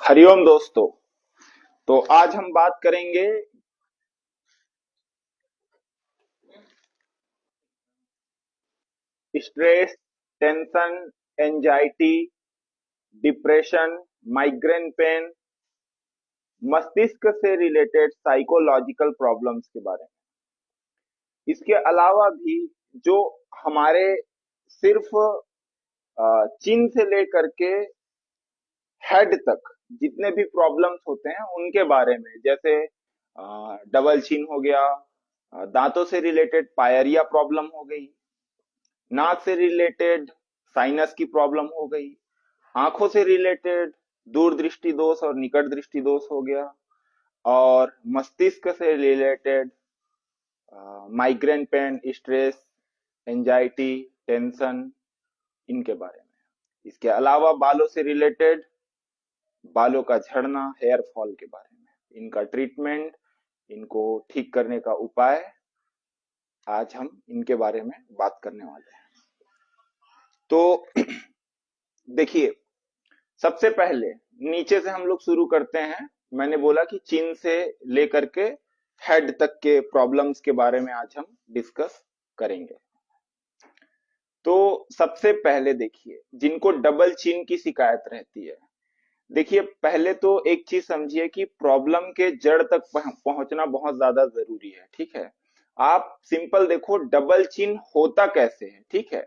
हरिओम दोस्तों। तो आज हम बात करेंगे stress, tension, anxiety, depression, migraine pain, मस्तिष्क से रिलेटेड साइकोलॉजिकल प्रॉब्लम्स के बारे में। इसके अलावा भी जो हमारे सिर्फ चिन से लेकर के हेड तक जितने भी प्रॉब्लम्स होते हैं उनके बारे में, जैसे डबल चिन हो गया, दांतों से रिलेटेड पायरिया प्रॉब्लम हो गई, नाक से रिलेटेड साइनस की प्रॉब्लम हो गई, आंखों से रिलेटेड दूर दृष्टि दोष और निकट दृष्टि दोष हो गया, और मस्तिष्क से related migraine pain, stress, anxiety, tension, इनके बारे में। इसके अलावा बालों से रिलेटेड बालों का झड़ना, हेयर फॉल के बारे में, इनका ट्रीटमेंट, इनको ठीक करने का उपाय, आज हम इनके बारे में बात करने वाले हैं। तो देखिए, सबसे पहले नीचे से हम लोग शुरू करते हैं। मैंने बोला कि चिन से लेकर के हेड तक के प्रॉब्लम्स के बारे में आज हम डिस्कस करेंगे। तो सबसे पहले देखिए, जिनको डबल चिन की शिकायत रहती है, देखिए पहले तो एक चीज समझिए कि प्रॉब्लम के जड़ तक पहुंचना बहुत ज्यादा जरूरी है। ठीक है, आप सिंपल देखो डबल चिन होता कैसे है। ठीक है,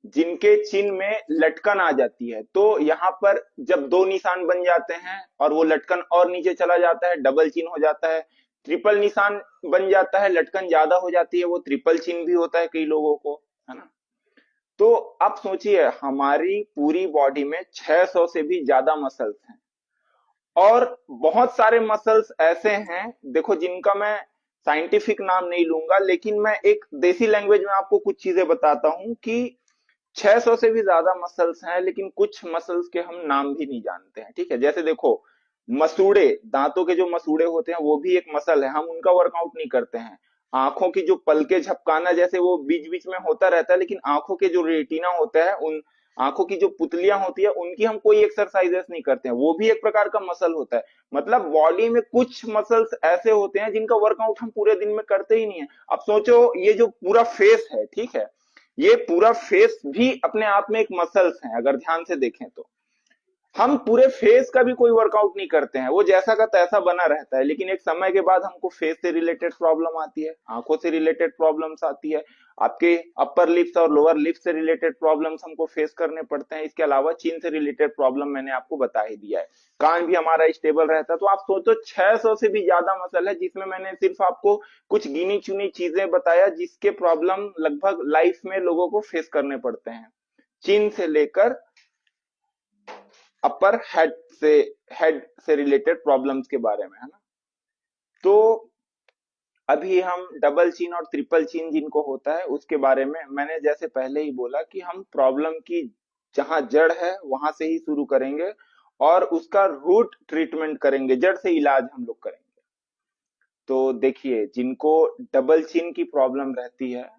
जिनके चिन्ह में लटकन आ जाती है, तो यहाँ पर जब दो निशान बन जाते हैं और वो लटकन और नीचे चला जाता है, डबल चिन्ह हो जाता है। ट्रिपल निशान बन जाता है, लटकन ज्यादा हो जाती है, वो ट्रिपल चिन्ह भी होता है कई लोगों को, है ना। तो आप सोचिए, हमारी पूरी बॉडी में 600 से भी ज्यादा मसल्स हैं, और बहुत सारे मसल्स ऐसे हैं, देखो जिनका मैं साइंटिफिक नाम नहीं लूंगा, लेकिन मैं एक देसी लैंग्वेज में आपको कुछ चीजें बताता हूं कि 600 से भी ज्यादा मसल्स हैं, लेकिन कुछ मसल्स के हम नाम भी नहीं जानते हैं। ठीक है, जैसे देखो, मसूड़े, दांतों के जो मसूड़े होते हैं वो भी एक मसल है, हम उनका वर्कआउट नहीं करते हैं। आंखों की जो पलके झपकाना, जैसे वो बीच बीच में होता रहता है, लेकिन आंखों के जो रेटिना होता है, उन आंखों की जो पुतलियां होती है, उनकी हम कोई एक्सरसाइजेस नहीं करते हैं, वो भी एक प्रकार का मसल होता है। मतलब बॉडी में कुछ मसल्स ऐसे होते हैं जिनका वर्कआउट हम पूरे दिन में करते ही नहीं है। अब सोचो, ये जो पूरा फेस है, ठीक है, ये पूरा फेस भी अपने आप में एक मसल्स है, अगर ध्यान से देखें तो। हम पूरे फेस का भी कोई वर्कआउट नहीं करते हैं, वो जैसा का तैसा बना रहता है, लेकिन एक समय के बाद हमको फेस से रिलेटेड प्रॉब्लम आती है, आंखों से रिलेटेड प्रॉब्लम्स आती है, आपके अपर लिप्स और लोअर लिप्स से रिलेटेड प्रॉब्लम्स हमको फेस करने पड़ते हैं। इसके अलावा चीन से रिलेटेड प्रॉब्लम मैंने आपको बता ही दिया है। कान भी हमारा स्टेबल रहता है। तो आप सोचो, 600 से भी ज्यादा मसल है, जिसमें मैंने सिर्फ आपको कुछ गिनी चुनी चीजें बताया जिसके प्रॉब्लम लगभग लाइफ में लोगों को फेस करने पड़ते हैं, चिन से लेकर अपर हेड से रिलेटेड प्रॉब्लम्स के बारे में, है ना। तो अभी हम डबल चिन और ट्रिपल चिन जिनको होता है उसके बारे में, मैंने जैसे पहले ही बोला कि हम प्रॉब्लम की जहां जड़ है वहां से ही शुरू करेंगे और उसका रूट ट्रीटमेंट करेंगे, जड़ से इलाज हम लोग करेंगे। तो देखिए, जिनको डबल चिन की प्रॉब्लम रहती है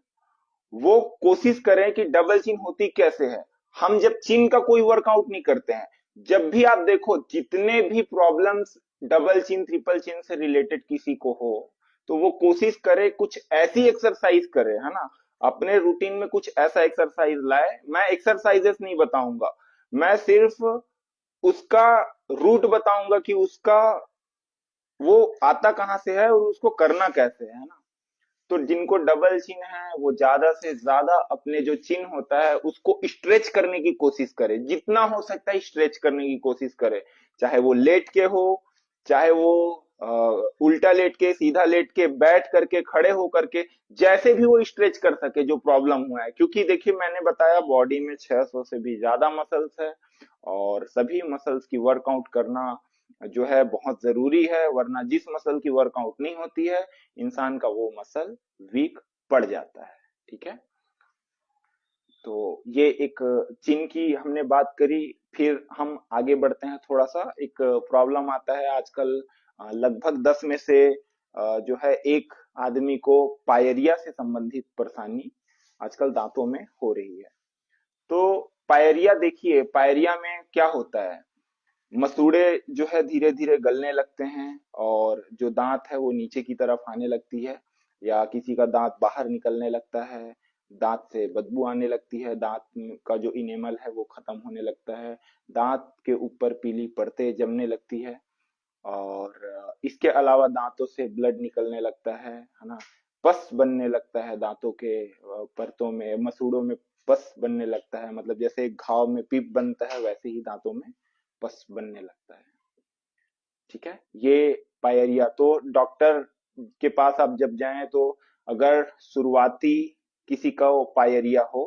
वो कोशिश करें कि डबल चिन होती कैसे है। हम जब चिन का कोई वर्कआउट नहीं करते हैं, जब भी आप देखो जितने भी प्रॉब्लम्स डबल चिन ट्रिपल चिन से रिलेटेड किसी को हो, तो वो कोशिश करे कुछ ऐसी एक्सरसाइज करे, है ना, अपने रूटीन में कुछ ऐसा एक्सरसाइज लाए। मैं एक्सरसाइजेस नहीं बताऊंगा, मैं सिर्फ उसका रूट बताऊंगा कि उसका वो आता कहां से है और उसको करना कैसे है ना। तो जिनको डबल चिन है वो ज्यादा से ज्यादा अपने जो चिन होता है उसको स्ट्रेच करने की कोशिश करे, जितना हो सकता है स्ट्रेच करने की कोशिश करे। चाहे वो लेट के हो, चाहे वो उल्टा लेट के, सीधा लेट के, बैठ करके, खड़े होकर के, जैसे भी वो स्ट्रेच कर सके जो प्रॉब्लम हुआ है। क्योंकि देखिए, मैंने बताया बॉडी में 600 से भी ज्यादा मसल्स है, और सभी मसल्स की वर्कआउट करना जो है बहुत जरूरी है, वरना जिस मसल की वर्कआउट नहीं होती है, इंसान का वो मसल वीक पड़ जाता है। ठीक है, तो ये एक चिन की हमने बात करी। फिर हम आगे बढ़ते हैं थोड़ा सा। एक प्रॉब्लम आता है आजकल, लगभग 10 में से जो है एक आदमी को पायरिया से संबंधित परेशानी आजकल दांतों में हो रही है। तो पायरिया, देखिए पायरिया में क्या होता है, मसूड़े जो है धीरे धीरे गलने लगते हैं, और जो दांत है वो नीचे की तरफ आने लगती है, या किसी का दांत बाहर निकलने लगता है, दांत से बदबू आने लगती है, दांत का जो इनेमल है वो खत्म होने लगता है, दांत के ऊपर पीली परतें जमने लगती है, और इसके अलावा दांतों से ब्लड निकलने लगता है ना। पस बनने लगता है दांतों के परतों में, मसूड़ों में पस बनने लगता है, मतलब जैसे एक घाव में पीप बनता है वैसे ही दांतों में पस बनने लगता है। ठीक है, ये पायरिया। तो डॉक्टर के पास आप जब जाएं तो अगर शुरुआती किसी का वो पायरिया हो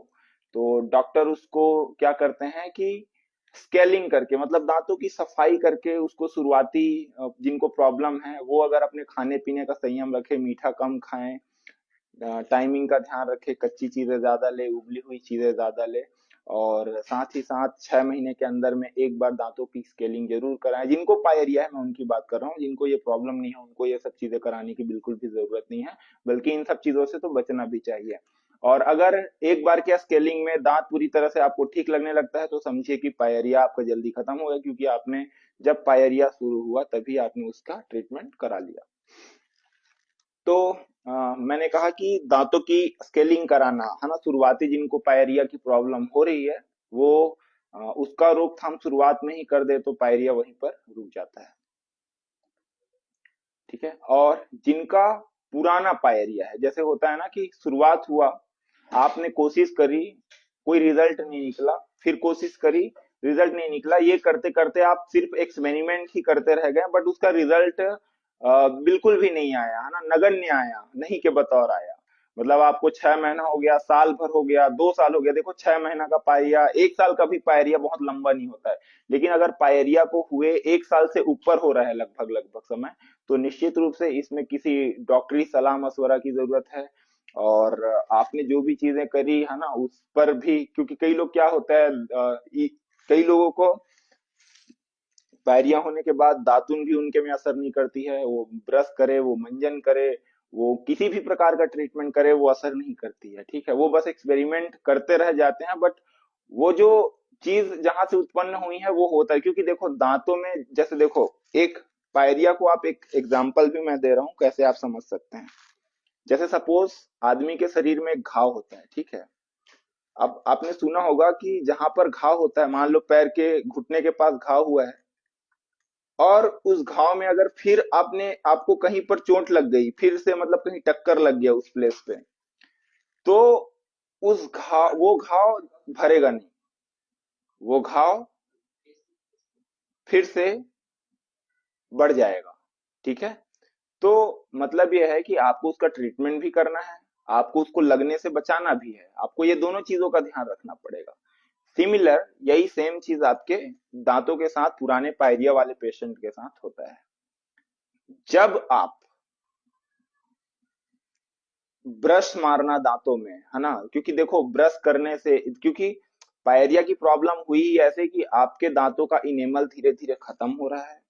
तो डॉक्टर उसको क्या करते हैं कि स्केलिंग करके, मतलब दांतों की सफाई करके उसको, शुरुआती जिनको प्रॉब्लम है वो अगर अपने खाने पीने का संयम रखे, मीठा कम खाएं, टाइमिंग का ध्यान रखे, कच्ची चीजें ज्यादा ले, उबली हुई चीजें ज्यादा ले, और साथ ही साथ 6 महीने के अंदर में एक बार दांतों की स्केलिंग जरूर कराएं। जिनको पायरिया है मैं उनकी बात कर रहा हूँ, जिनको ये प्रॉब्लम नहीं है उनको ये सब चीजें कराने की बिल्कुल भी जरूरत नहीं है, बल्कि इन सब चीजों से तो बचना भी चाहिए। और अगर एक बार क्या स्केलिंग में दांत पूरी तरह से आपको ठीक लगने लगता है तो समझिए कि पायरिया आपका जल्दी खत्म हो गया, क्योंकि आपने जब पायरिया शुरू हुआ तभी आपने उसका ट्रीटमेंट करा लिया। तो मैंने कहा कि दांतों की स्केलिंग कराना है ना, शुरुआती जिनको पायरिया की प्रॉब्लम हो रही है वो उसका रोकथाम शुरुआत में ही कर दे तो पायरिया वहीं पर रुक जाता है। ठीक है, और जिनका पुराना पायरिया है, जैसे होता है ना कि शुरुआत हुआ, आपने कोशिश करी, कोई रिजल्ट नहीं निकला, फिर कोशिश करी, रिजल्ट नहीं निकला, ये करते करते आप सिर्फ एक्सपेरिमेंट ही करते रह गए, बट उसका रिजल्ट बिल्कुल भी नहीं आया, है ना, नगण्य आया, नहीं के बतौर आया। मतलब आपको 6 महीना हो गया, साल भर हो गया, 2 साल हो गया, देखो 6 महीना का पायरिया, 1 साल का भी पायरिया बहुत लंबा नहीं होता है, लेकिन अगर पायरिया को हुए 1 साल से ऊपर हो रहा है लगभग लगभग समय, तो निश्चित रूप से इसमें किसी डॉक्टरी सलाह मशवरा की जरूरत है। और आपने जो भी चीजें करी है ना उस पर भी, क्योंकि कई लोग क्या होता है, कई लोगों को पायरिया होने के बाद दातुन भी उनके में असर नहीं करती है, वो ब्रश करे, वो मंजन करे, वो किसी भी प्रकार का ट्रीटमेंट करे, वो असर नहीं करती है। ठीक है, वो बस एक्सपेरिमेंट करते रह जाते हैं, बट वो जो चीज जहां से उत्पन्न हुई है वो होता है, क्योंकि देखो दांतों में, जैसे देखो, एक पायरिया को आप, एक एग्जाम्पल भी मैं दे रहा हूँ कैसे आप समझ सकते हैं। जैसे सपोज आदमी के शरीर में एक घाव होता है, ठीक है। अब आपने सुना होगा कि जहां पर घाव होता है, मान लो पैर के घुटने के पास घाव हुआ है, और उस घाव में अगर फिर आपको कहीं पर चोट लग गई, फिर से मतलब कहीं टक्कर लग गया उस प्लेस पे, तो वो घाव भरेगा नहीं, वो घाव फिर से बढ़ जाएगा। ठीक है, तो मतलब ये है कि आपको उसका ट्रीटमेंट भी करना है, आपको उसको लगने से बचाना भी है, आपको ये दोनों चीजों का ध्यान रखना पड़ेगा। सिमिलर यही सेम चीज आपके दांतों के साथ, पुराने पायरिया वाले पेशेंट के साथ होता है। जब आप ब्रश मारना दांतों में, है ना, क्योंकि देखो ब्रश करने से, क्योंकि पायरिया की प्रॉब्लम हुई ही ऐसे कि आपके दांतों का इनेमल धीरे धीरे खत्म हो रहा है।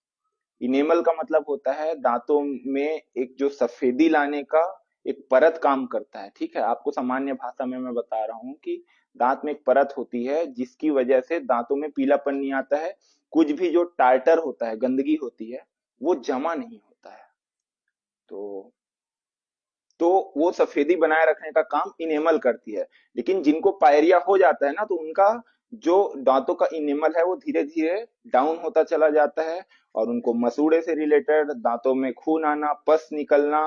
इनेमल का मतलब होता है दांतों में एक जो सफेदी लाने का एक परत काम करता है। ठीक है, आपको सामान्य भाषा में मैं बता रहा हूँ कि दांत में एक परत होती है जिसकी वजह से दांतों में पीलापन नहीं आता है, कुछ भी जो टार्टर होता है, गंदगी होती है, वो जमा नहीं होता है। तो तो वो सफेदी बनाए रखने का काम इनेमल करती है। लेकिन जिनको पायरिया हो जाता है ना, तो उनका जो दांतों का इनेमल है वो धीरे धीरे डाउन होता चला जाता है, और उनको मसूड़े से रिलेटेड, दांतों में खून आना, पस निकलना,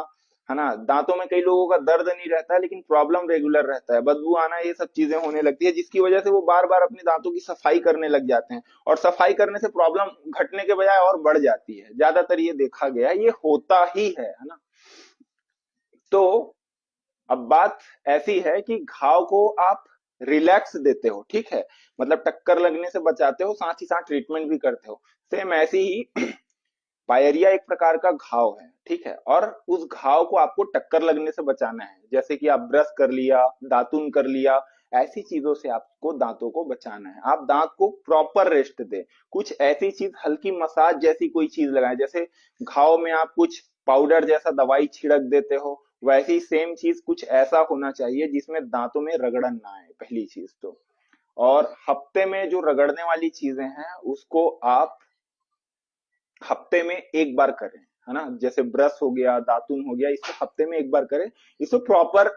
है ना, दांतों में कई लोगों का दर्द नहीं रहता है लेकिन प्रॉब्लम रेगुलर रहता है, बदबू आना, ये सब चीजें होने लगती है, जिसकी वजह से वो बार बार अपने दांतों की सफाई करने लग जाते हैं, और सफाई करने से प्रॉब्लम घटने के बजाय और बढ़ जाती है। ज्यादातर ये देखा गया है, ये होता ही है ना। तो अब बात ऐसी है कि घाव को आप रिलैक्स देते हो, ठीक है, मतलब टक्कर लगने से बचाते हो, साथ ही साथ ट्रीटमेंट भी करते हो। सेम ऐसी ही पायरिया एक प्रकार का घाव है, ठीक है, और उस घाव को आपको टक्कर लगने से बचाना है, जैसे कि आप ब्रश कर लिया, दातुन कर लिया, ऐसी चीजों से आपको दांतों को बचाना है। आप दांत को प्रॉपर रेस्ट दे, कुछ ऐसी चीज, हल्की मसाज जैसी कोई चीज लगाए, जैसे घाव में आप कुछ पाउडर जैसा दवाई छिड़क देते हो, वैसी सेम चीज कुछ ऐसा होना चाहिए जिसमें दांतों में रगड़न ना आए, पहली चीज तो। और हफ्ते में जो रगड़ने वाली चीजें हैं उसको आप हफ्ते में एक बार करें, है ना। जैसे ब्रश हो गया, दातुन हो गया, इसको हफ्ते में एक बार करें। इसको प्रॉपर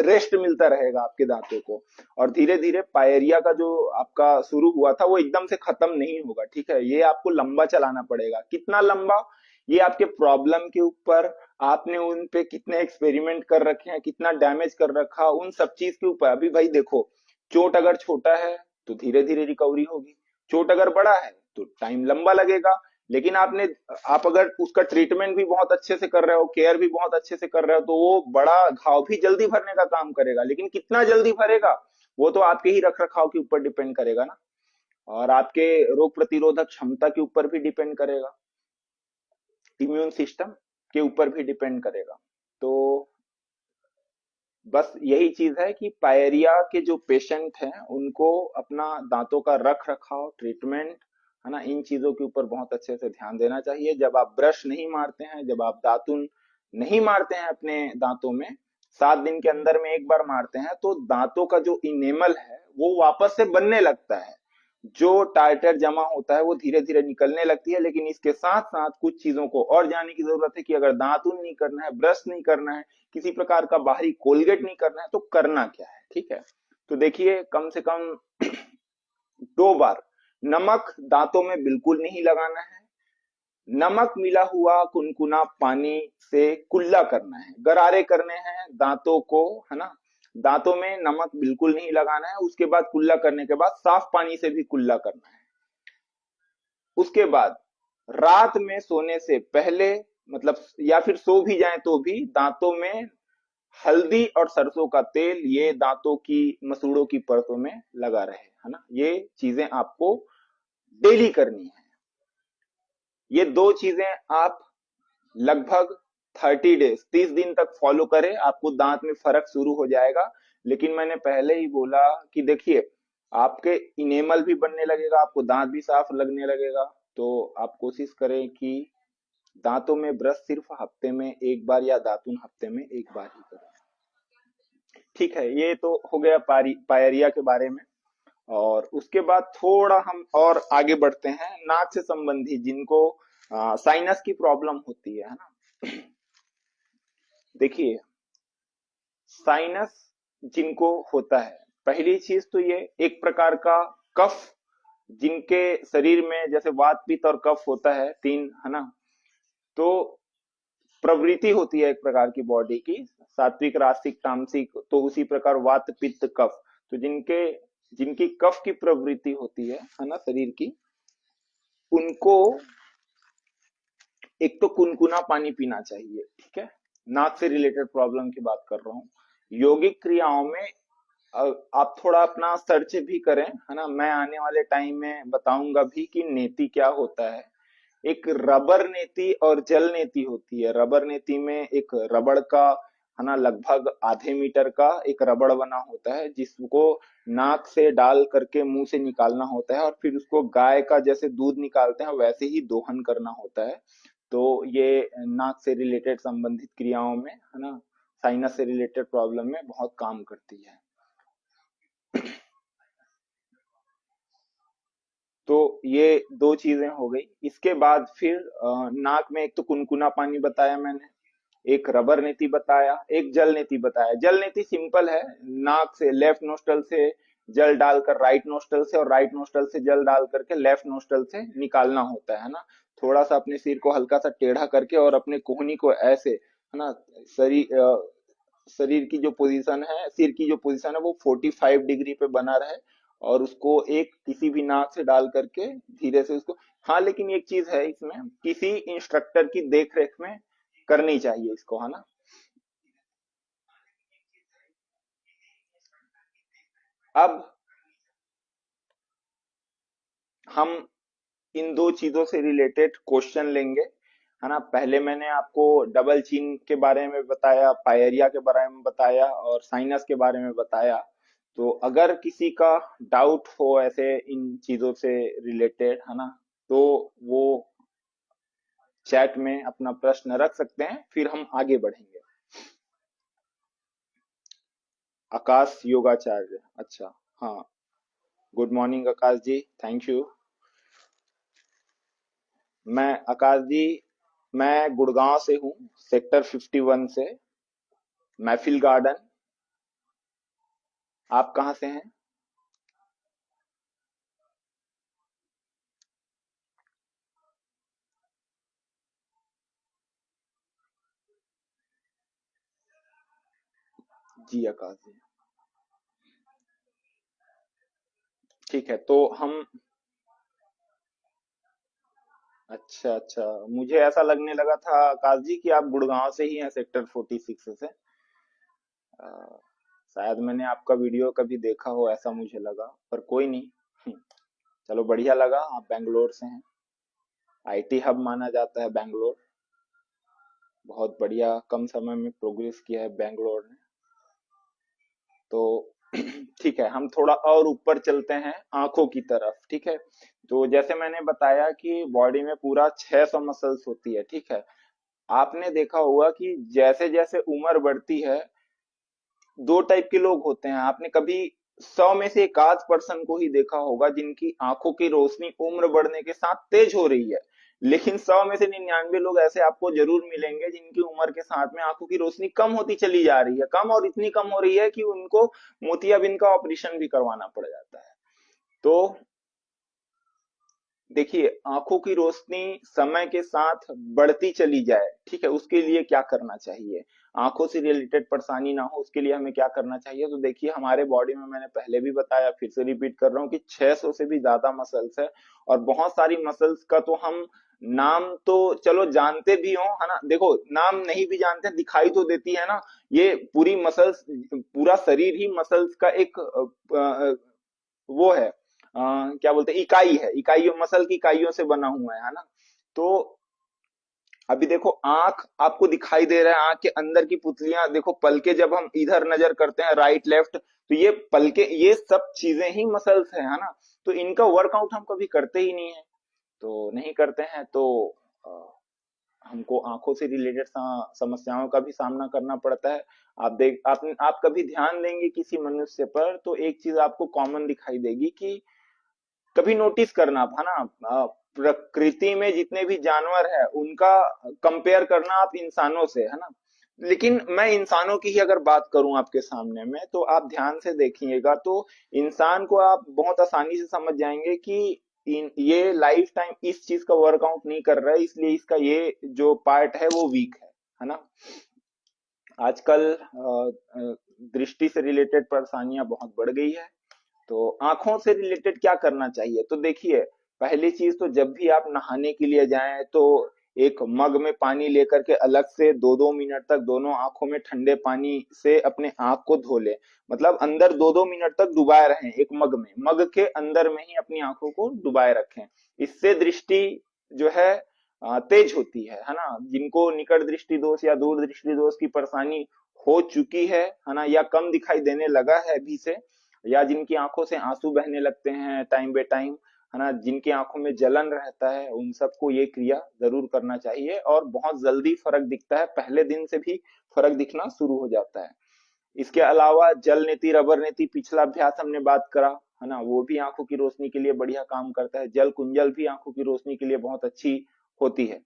रेस्ट मिलता रहेगा आपके दांतों को। और धीरे धीरे पायरिया का जो आपका शुरू हुआ था वो एकदम से खत्म नहीं होगा, ठीक है। ये आपको लंबा चलाना पड़ेगा। कितना लंबा, ये आपके प्रॉब्लम के ऊपर, आपने उन पे कितने एक्सपेरिमेंट कर रखे हैं, कितना डैमेज कर रखा, उन सब चीज के ऊपर। अभी भाई देखो, चोट अगर छोटा है तो धीरे धीरे रिकवरी होगी, चोट अगर बड़ा है तो टाइम लंबा लगेगा। लेकिन आप अगर उसका ट्रीटमेंट भी बहुत अच्छे से कर रहे हो, केयर भी बहुत अच्छे से कर रहे हो, तो वो बड़ा घाव भी जल्दी भरने का काम करेगा। लेकिन कितना जल्दी भरेगा वो तो आपके ही रख रखाव के ऊपर डिपेंड करेगा ना, और आपके रोग प्रतिरोधक क्षमता के ऊपर भी डिपेंड करेगा, इम्यून सिस्टम के ऊपर भी डिपेंड करेगा। तो बस यही चीज है कि पायरिया के जो पेशेंट हैं उनको अपना दांतों का रख रखाव, ट्रीटमेंट, है ना, इन चीजों के ऊपर बहुत अच्छे से ध्यान देना चाहिए। जब आप ब्रश नहीं मारते हैं, जब आप दातुन नहीं मारते हैं अपने दांतों में, 7 दिन के अंदर में एक बार मारते हैं, तो दांतों का जो इनेमल है वो वापस से बनने लगता है। जो टार्टर जमा होता है वो धीरे धीरे निकलने लगती है। लेकिन इसके साथ साथ कुछ चीजों को और जानने की जरूरत है कि अगर दातुन नहीं करना है, ब्रश नहीं करना है, किसी प्रकार का बाहरी कोलगेट नहीं करना है, तो करना क्या है, ठीक है। तो देखिए, कम से कम 2 बार नमक दांतों में बिल्कुल नहीं लगाना है। नमक मिला हुआ कुनकुना पानी से कुल्ला करना है, गरारे करने हैं दांतों को, है ना। दांतों में नमक बिल्कुल नहीं लगाना है। उसके बाद कुल्ला करने के बाद साफ पानी से भी कुल्ला करना है। उसके बाद रात में सोने से पहले, मतलब या फिर सो भी जाए तो भी, दांतों में हल्दी और सरसों का तेल ये दांतों की मसूड़ों की परतों में लगा रहे, है ना। ये चीजें आपको डेली करनी है। ये 2 चीजें आप लगभग 30 डेज, 30 दिन तक फॉलो करें, आपको दांत में फर्क शुरू हो जाएगा। लेकिन मैंने पहले ही बोला कि देखिए, आपके इनेमल भी बनने लगेगा, आपको दांत भी साफ लगने लगेगा। तो आप कोशिश करें कि दांतों में ब्रश सिर्फ हफ्ते में एक बार या दातुन हफ्ते में एक बार ही करें। ठीक है, ये तो हो गया पायरिया के बारे में। और उसके बाद थोड़ा हम और आगे बढ़ते हैं, नाक से संबंधी जिनको साइनस की प्रॉब्लम होती है ना। देखिए, साइनस जिनको होता है, पहली चीज तो ये एक प्रकार का कफ, जिनके शरीर में जैसे वात पित्त और कफ होता है, 3, है ना। तो प्रवृत्ति होती है एक प्रकार की बॉडी की, सात्विक रासिक तामसिक, तो उसी प्रकार वात पित्त कफ। तो जिनकी कफ की प्रवृत्ति होती है ना, शरीर की, उनको एक तो कुनकुना पानी पीना चाहिए, ठीक है। नाक से रिलेटेड प्रॉब्लम की बात कर रहा हूँ। यौगिक क्रियाओं में आप थोड़ा अपना सर्च भी करें, है ना। मैं आने वाले टाइम में बताऊंगा भी कि नेति क्या होता है। एक रबर नेति और जल नेति होती है। रबर नेति में एक रबड़ का, है ना, लगभग आधे मीटर का एक रबड़ बना होता है, जिसको नाक से डाल करके मुंह से निकालना होता है, और फिर उसको गाय का जैसे दूध निकालते हैं वैसे ही दोहन करना होता है। तो ये नाक से रिलेटेड संबंधित क्रियाओं में, है ना, साइनस से रिलेटेड प्रॉब्लम में बहुत काम करती है। तो ये 2 चीजें हो गई। इसके बाद फिर नाक में एक तो कुनकुना पानी बताया मैंने, एक रबर नीति बताया, एक जल नीति बताया। जल नीति सिंपल है, नाक से लेफ्ट नोस्टल से जल डालकर राइट नोस्टल से, और राइट नोस्टल से जल डाल करके लेफ्ट नोस्टल से निकालना होता है ना। थोड़ा सा अपने सिर को हल्का सा टेढ़ा करके और अपने कोहनी को ऐसे, है ना, शरीर शरीर की जो पोजीशन है, सिर की जो पोजीशन है वो 45 डिग्री पे बना रहे, और उसको एक किसी भी नाक से डाल करके धीरे से उसको। हाँ, लेकिन एक चीज है इसमें, किसी इंस्ट्रक्टर की देख रेख में करनी चाहिए इसको, है ना। अब हम इन 2 चीजों से रिलेटेड क्वेश्चन लेंगे, है ना। पहले मैंने आपको डबल चिन के बारे में बताया, पायरिया के बारे में बताया, और साइनस के बारे में बताया। तो अगर किसी का डाउट हो ऐसे इन चीजों से रिलेटेड, है ना, तो वो चैट में अपना प्रश्न रख सकते हैं, फिर हम आगे बढ़ेंगे। आकाश योगाचार्य, अच्छा। हाँ, good morning Akash ji, thank you. मैं आकाश जी, मैं गुड़गांव से हूँ, सेक्टर 51 से, महफिल गार्डन। आप कहाँ से हैं? जी आकाश जी। ठीक है, तो हम, अच्छा अच्छा, मुझे ऐसा लगने लगा था आकाश जी कि आप गुड़गांव से ही हैं, सेक्टर 46 से। अ, शायद मैंने आपका वीडियो कभी देखा हो ऐसा मुझे लगा, पर कोई नहीं। चलो बढ़िया लगा, आप बेंगलोर से हैं। आईटी हब माना जाता है बेंगलोर। बहुत बढ़िया, कम समय में प्रोग्रेस किया है बेंगलोर ने। तो ठीक है, हम थोड़ा और ऊपर चलते हैं, आंखों की तरफ। ठीक है, तो जैसे मैंने बताया कि बॉडी में पूरा 600 मसल्स होती है। ठीक है, आपने देखा होगा कि जैसे जैसे उम्र बढ़ती है, दो टाइप के लोग होते हैं। आपने कभी 100 में से एक आध पर्सन को ही देखा होगा जिनकी आंखों की रोशनी उम्र बढ़ने के साथ तेज हो रही है, लेकिन 100 में से 99 लोग ऐसे आपको जरूर मिलेंगे जिनकी उम्र के साथ में आंखों की रोशनी कम होती चली जा रही है, कम, और इतनी कम हो रही है कि उनको मोतियाबिंद का ऑपरेशन भी करवाना पड़ जाता है। तो देखिए, आंखों की रोशनी समय के साथ बढ़ती चली जाए, ठीक है, उसके लिए क्या करना चाहिए, आंखों से रिलेटेड परेशानी ना हो, उसके लिए हमें क्या करना चाहिए? तो देखिए, हमारे बॉडी में, मैंने पहले भी बताया, फिर से रिपीट कर रहा हूँ कि 600 से भी ज्यादा मसल्स है। और बहुत सारी मसल्स का तो हम नाम तो चलो जानते भी हो, है ना। देखो, नाम नहीं भी जानते, दिखाई तो देती है ना। ये पूरी मसल्स, पूरा शरीर ही मसल्स का एक वो है, क्या बोलते हैं, इकाई है, इकाइयों, मसल की इकाइयों से बना हुआ है ना। तो अभी देखो, आंख आपको दिखाई दे रहा है, आंख के अंदर की पुतलियां देखो, पलके जब हम इधर नजर करते हैं, राइट लेफ्ट, तो ये पलके, ये सब चीजें ही मसल्स है ना। तो इनका वर्कआउट हम कभी करते ही नहीं है, तो नहीं करते हैं, तो अ, हमको आंखों से रिलेटेड समस्याओं का भी सामना करना पड़ता है। आप कभी ध्यान देंगे किसी मनुष्य पर, तो एक चीज आपको कॉमन दिखाई देगी कि, कभी नोटिस करना आप, है ना, प्रकृति में जितने भी जानवर है उनका कंपेयर करना आप इंसानों से, है ना। लेकिन मैं इंसानों की ही अगर बात करूं आपके सामने में, तो आप ध्यान से देखिएगा तो इंसान को आप बहुत आसानी से समझ जाएंगे कि ये लाइफ टाइम इस चीज का वर्कआउट नहीं कर रहा है, इसलिए इसका ये जो पार्ट है वो वीक है ना। आजकल दृष्टि से रिलेटेड परेशानियां बहुत बढ़ गई है। तो आंखों से रिलेटेड क्या करना चाहिए? तो देखिए, पहली चीज तो जब भी आप नहाने के लिए जाएं, तो एक मग में पानी लेकर के अलग से 2-2 मिनट तक दोनों आंखों में ठंडे पानी से अपने आंख को धो ले। मतलब अंदर 2-2 मिनट तक डुबाए रहें, एक मग में, मग के अंदर में ही अपनी आंखों को डुबाए रखें। इससे दृष्टि जो है तेज होती है ना। जिनको निकट दृष्टि दोष या दूर दृष्टि दोष की परेशानी हो चुकी है ना, या कम दिखाई देने लगा है अभी से, या जिनकी आंखों से आंसू बहने लगते हैं टाइम बे टाइम, है ना, जिनकी आंखों में जलन रहता है, उन सबको ये क्रिया जरूर करना चाहिए, और बहुत जल्दी फर्क दिखता है, पहले दिन से भी फर्क दिखना शुरू हो जाता है। इसके अलावा जल नीति, रबर नीति, पिछला अभ्यास हमने बात करा, है ना, वो भी आंखों की रोशनी के लिए बढ़िया काम करता है। जल कुंजल भी आंखों की रोशनी के लिए बहुत अच्छी होती है।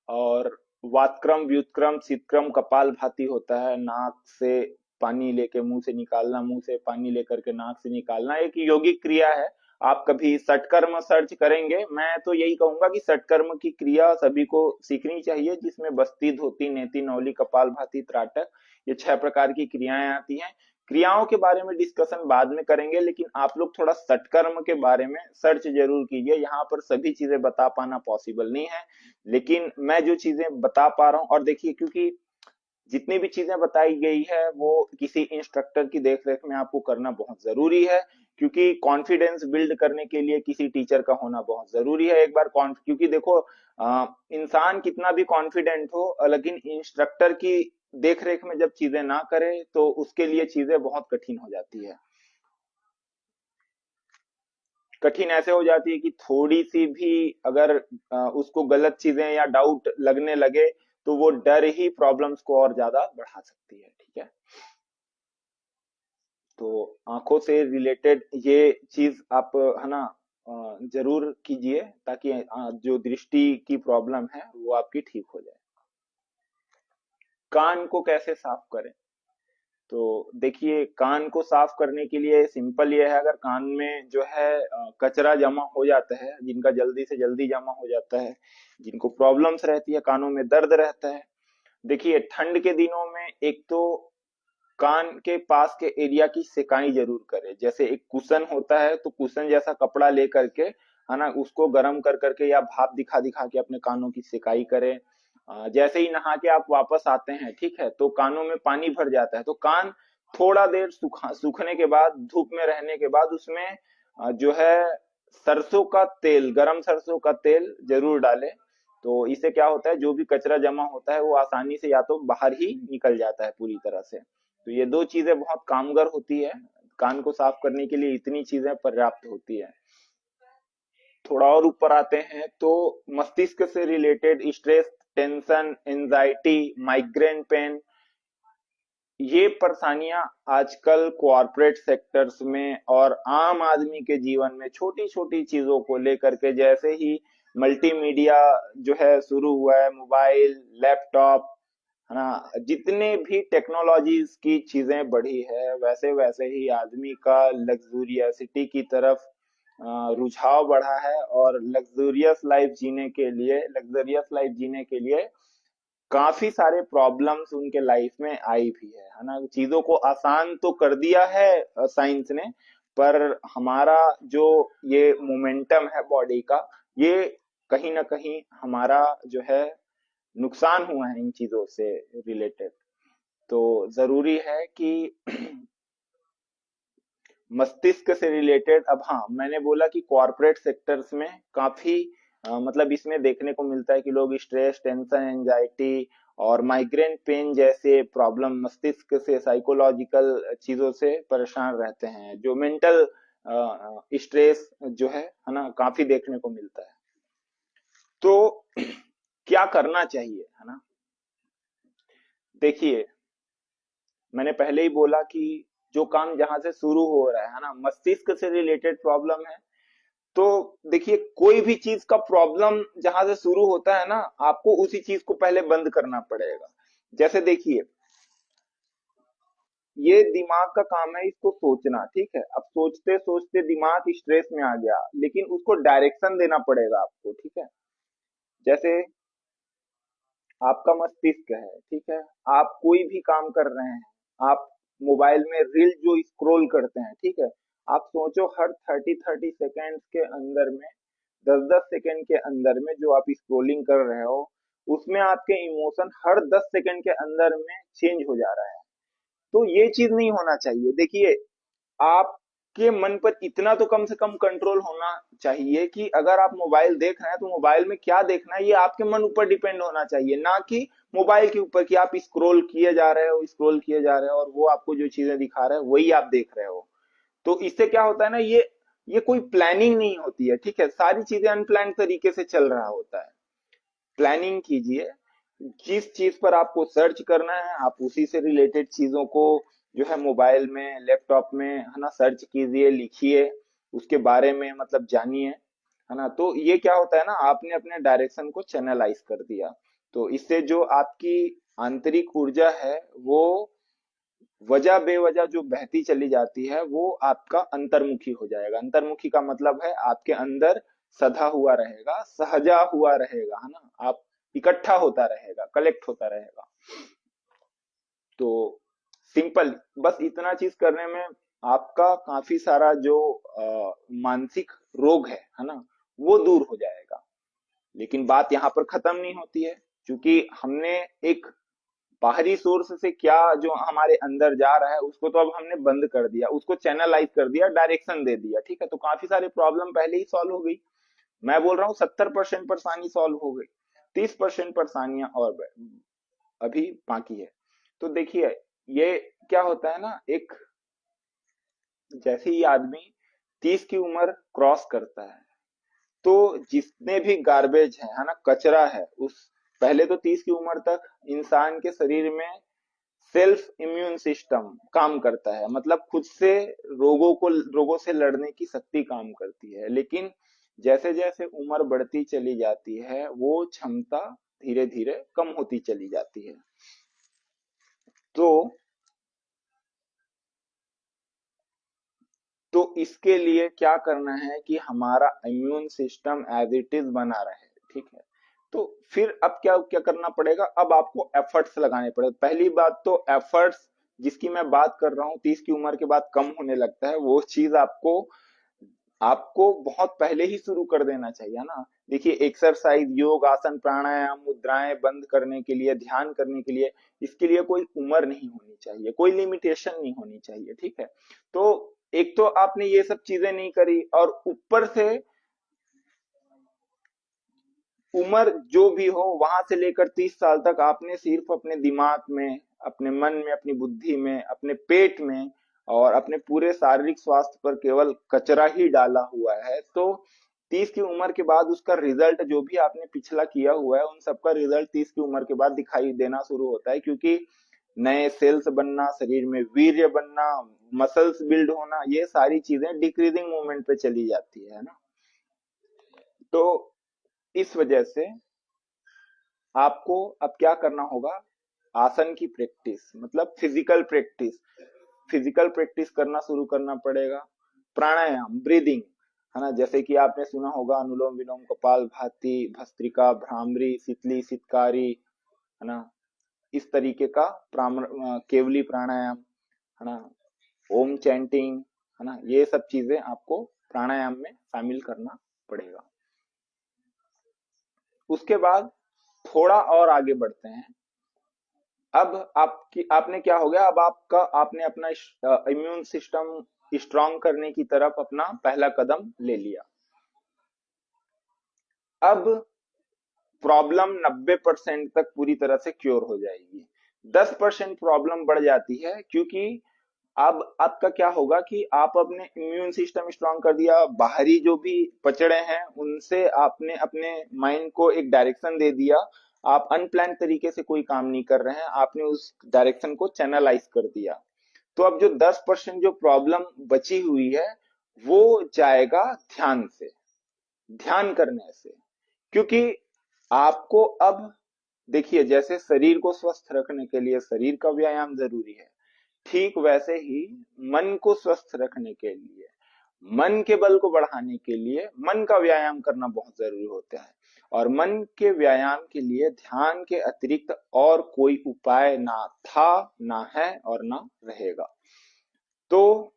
और वातक्रम, व्युतक्रम, शीतक्रम कपाल भाती होता है, नाक से पानी लेके मुंह से निकालना, मुंह से पानी लेकर के नाक से निकालना, एक यौगिक क्रिया है। आप कभी सटकर्म सर्च करेंगे, मैं तो यही कहूंगा कि सटकर्म की क्रिया सभी को सीखनी चाहिए, जिसमें बस्ती, धोती, नेति, नौली, कपाल भाती, त्राटक, ये 6 प्रकार की क्रियाएं आती हैं। क्रियाओं के बारे में डिस्कशन बाद में करेंगे, लेकिन आप लोग थोड़ा सटकर्म के बारे में सर्च जरूर कीजिए। यहाँ पर सभी चीजें बता पाना पॉसिबल नहीं है, लेकिन मैं जो चीजें बता पा रहा हूँ, और देखिए, क्योंकि जितनी भी चीजें बताई गई है वो किसी इंस्ट्रक्टर की देखरेख में आपको करना बहुत जरूरी है, क्योंकि कॉन्फिडेंस बिल्ड करने के लिए किसी टीचर का होना बहुत जरूरी है। एक बार क्योंकि देखो, इंसान कितना भी कॉन्फिडेंट हो, लेकिन इंस्ट्रक्टर की देखरेख में जब चीजें ना करे, तो उसके लिए चीजें बहुत कठिन हो जाती है। कठिन ऐसे हो जाती है कि थोड़ी सी भी अगर उसको गलत चीजें या डाउट लगने लगे, तो वो डर ही प्रॉब्लम्स को और ज्यादा बढ़ा सकती है। ठीक है, तो आंखों से रिलेटेड ये चीज आप, है ना, जरूर कीजिए, ताकि जो दृष्टि की प्रॉब्लम है वो आपकी ठीक हो जाए। कान को कैसे साफ करें? तो देखिए, कान को साफ करने के लिए सिंपल ये है, अगर कान में जो है कचरा जमा हो जाता है, जिनका जल्दी से जल्दी जमा हो जाता है, जिनको प्रॉब्लम्स रहती है, कानों में दर्द रहता है, देखिए ठंड के दिनों में एक तो कान के पास के एरिया की सिकाई जरूर करें। जैसे एक कुशन होता है, तो कुशन जैसा कपड़ा ले करके, है ना, उसको गर्म कर करके या भाप दिखा दिखा के अपने कानों की सिकाई करें। जैसे ही नहा के आप वापस आते हैं, ठीक है, तो कानों में पानी भर जाता है, तो कान थोड़ा देर सूखने के बाद, धूप में रहने के बाद, उसमें जो है सरसों का तेल, गरम सरसों का तेल जरूर डालें। तो इससे क्या होता है, जो भी कचरा जमा होता है वो आसानी से या तो बाहर ही निकल जाता है पूरी तरह से। तो ये दो चीजें बहुत कामगर होती है, कान को साफ करने के लिए इतनी चीजें पर्याप्त होती है। थोड़ा और ऊपर आते हैं तो मस्तिष्क से related stress, tension, anxiety, migraine pain, ये परेशानियां आजकल कॉरपोरेट सेक्टर्स में और आम आदमी के जीवन में छोटी छोटी चीजों को लेकर के, जैसे ही मल्टीमीडिया जो है शुरू हुआ है, मोबाइल, लैपटॉप, है ना, जितने भी टेक्नोलॉजीज की चीजें बढ़ी है, वैसे वैसे ही आदमी का लग्जूरियसिटी की तरफ रुझाव बढ़ा है, और लग्जरियस लाइफ जीने के लिए काफी सारे प्रॉब्लम्स उनके लाइफ में आई भी है ना। चीजों को आसान तो कर दिया है साइंस ने, पर हमारा जो ये मोमेंटम है बॉडी का, ये कहीं ना कहीं हमारा जो है नुकसान हुआ है इन चीजों से रिलेटेड। तो जरूरी है कि मस्तिष्क से रिलेटेड, अब हाँ, मैंने बोला कि कॉरपोरेट सेक्टर्स में काफी मतलब इसमें देखने को मिलता है कि लोग स्ट्रेस, टेंशन, एंजाइटी और माइग्रेन पेन जैसे प्रॉब्लम, मस्तिष्क से साइकोलॉजिकल चीजों से परेशान रहते हैं, जो मेंटल स्ट्रेस जो है ना, काफी देखने को मिलता है। तो क्या करना चाहिए, है ना? देखिए, मैंने पहले ही बोला कि जो काम जहां से शुरू हो रहा है ना, मस्तिष्क से रिलेटेड प्रॉब्लम है, तो देखिए, कोई भी चीज का प्रॉब्लम जहां से शुरू होता है ना, आपको उसी चीज को पहले बंद करना पड़ेगा। जैसे देखिए, ये दिमाग का काम है इसको सोचना, ठीक है, अब सोचते सोचते दिमाग स्ट्रेस में आ गया, लेकिन उसको डायरेक्शन देना पड़ेगा आपको, ठीक है। जैसे आपका मस्तिष्क है, ठीक है, आप कोई भी काम कर रहे हैं, आप मोबाइल में रील जो स्क्रॉल करते हैं, ठीक है, आप सोचो हर 30-30 सेकेंड्स के अंदर में, 10-10 सेकेंड के अंदर में जो आप स्क्रोलिंग कर रहे हो, उसमें आपके इमोशन हर 10 सेकेंड के अंदर में चेंज हो जा रहा है। तो ये चीज नहीं होना चाहिए। देखिए, आपके मन पर इतना तो कम से कम कंट्रोल होना चाहिए कि अगर आप मोबाइल देख रहे हैं, तो मोबाइल में क्या देखना है ये आपके मन ऊपर डिपेंड होना चाहिए, ना कि मोबाइल के ऊपर, कि आप स्क्रोल किए जा रहे हो और वो आपको जो चीजें दिखा रहा है वही आप देख रहे हो। तो इससे क्या होता है ना, ये कोई प्लानिंग नहीं होती है, ठीक है, सारी चीजें अनप्लान तरीके से चल रहा होता है। प्लानिंग कीजिए, जिस चीज पर आपको सर्च करना है आप उसी से रिलेटेड चीजों को जो है मोबाइल में, लैपटॉप में, है ना, सर्च कीजिए, लिखिए, उसके बारे में मतलब जानिए, है ना। तो ये क्या होता है ना, आपने अपने डायरेक्शन को चैनलाइज कर दिया। तो इससे जो आपकी आंतरिक ऊर्जा है, वो वजह बेवजह जो बहती चली जाती है, वो आपका अंतर्मुखी हो जाएगा। अंतर्मुखी का मतलब है आपके अंदर सधा हुआ रहेगा, सहजा हुआ रहेगा, है ना, आप इकट्ठा होता रहेगा, कलेक्ट होता रहेगा। तो सिंपल, बस इतना चीज करने में आपका काफी सारा जो मानसिक रोग है ना, वो दूर हो जाएगा। लेकिन बात यहाँ पर खत्म नहीं होती है, क्योंकि हमने एक बाहरी सोर्स से क्या जो हमारे अंदर जा रहा है उसको तो अब हमने बंद कर दिया, उसको चैनलाइज कर दिया, डायरेक्शन दे दिया, ठीक है, तो काफी सारी प्रॉब्लम पहले ही सॉल्व हो गई। मैं बोल रहा हूँ 70% परेशानी सॉल्व हो गई, 30% परेशानियां और अभी बाकी है। तो देखिए, ये क्या होता है ना, एक जैसे ही आदमी 30 की उम्र क्रॉस करता है, तो जितने भी गार्बेज है ना, कचरा है, उस पहले तो 30 की उम्र तक इंसान के शरीर में सेल्फ इम्यून सिस्टम काम करता है, मतलब खुद से रोगों से लड़ने की शक्ति काम करती है। लेकिन जैसे जैसे उम्र बढ़ती चली जाती है वो क्षमता धीरे धीरे कम होती चली जाती है। तो तो इसके लिए क्या करना है कि हमारा immune system as it is बना रहे, ठीक है। तो फिर अब क्या क्या करना पड़ेगा, अब आपको एफर्ट्स लगाने पड़ेगा। पहली बात तो एफर्ट्स जिसकी मैं बात कर रहा हूँ 30 की उम्र के बाद कम होने लगता है, वो चीज आपको आपको बहुत पहले ही शुरू कर देना चाहिए ना। देखिए एक्सरसाइज, योग, आसन, प्राणायाम, मुद्राएं बंद करने के लिए, ध्यान करने के लिए, इसके लिए कोई उम्र नहीं होनी चाहिए, कोई लिमिटेशन नहीं होनी चाहिए, ठीक है। तो एक तो आपने ये सब चीजें नहीं करी और ऊपर से उम्र जो भी हो वहां से लेकर 30 साल तक आपने सिर्फ अपने दिमाग में, अपने मन में, अपनी बुद्धि में, अपने पेट में और अपने पूरे शारीरिक स्वास्थ्य पर केवल कचरा ही डाला हुआ है। तो 30 की उम्र के बाद उसका रिजल्ट जो भी आपने पिछला किया हुआ है उन सबका रिजल्ट 30 की उम्र के बाद दिखाई देना शुरू होता है, क्योंकि नए सेल्स बनना, शरीर में वीर्य बनना, मसल्स बिल्ड होना, ये सारी चीजें डिक्रीजिंग मूवमेंट पे चली जाती है ना। तो इस वजह से आपको अब क्या करना होगा, आसन की प्रैक्टिस, मतलब फिजिकल प्रैक्टिस करना शुरू करना पड़ेगा। प्राणायाम, ब्रीदिंग, है ना, जैसे कि आपने सुना होगा अनुलोम विलोम, कपालभाति, भस्त्रिका, भ्रामरी, शीतली, सितकारी, है ना, इस तरीके का केवली प्राणायाम, है ना, ओम चैंटिंग, है ना, ये सब चीजें आपको प्राणायाम में शामिल करना पड़ेगा। उसके बाद थोड़ा और आगे बढ़ते हैं। अब आपने क्या हो गया, अब आपने अपना इम्यून सिस्टम स्ट्रांग करने की तरफ अपना पहला कदम ले लिया। अब प्रॉब्लम 90% तक पूरी तरह से क्योर हो जाएगी। 10% प्रॉब्लम बढ़ जाती है, क्योंकि अब आपका क्या होगा कि आप अपने इम्यून सिस्टम स्ट्रांग कर दिया, बाहरी जो भी पचड़े हैं उनसे आपने अपने माइंड को एक डायरेक्शन दे दिया, आप अनप्लान तरीके से कोई काम नहीं कर रहे हैं, आपने उस डायरेक्शन को चैनलाइज कर दिया। तो अब जो 10% जो प्रॉब्लम बची हुई है वो जाएगा ध्यान से, ध्यान करने से। क्योंकि आपको अब देखिए, जैसे शरीर को स्वस्थ रखने के लिए शरीर का व्यायाम जरूरी है, ठीक वैसे ही मन को स्वस्थ रखने के लिए, मन के बल को बढ़ाने के लिए मन का व्यायाम करना बहुत जरूरी होता है। और मन के व्यायाम के लिए ध्यान के अतिरिक्त और कोई उपाय ना था, ना है और ना रहेगा। तो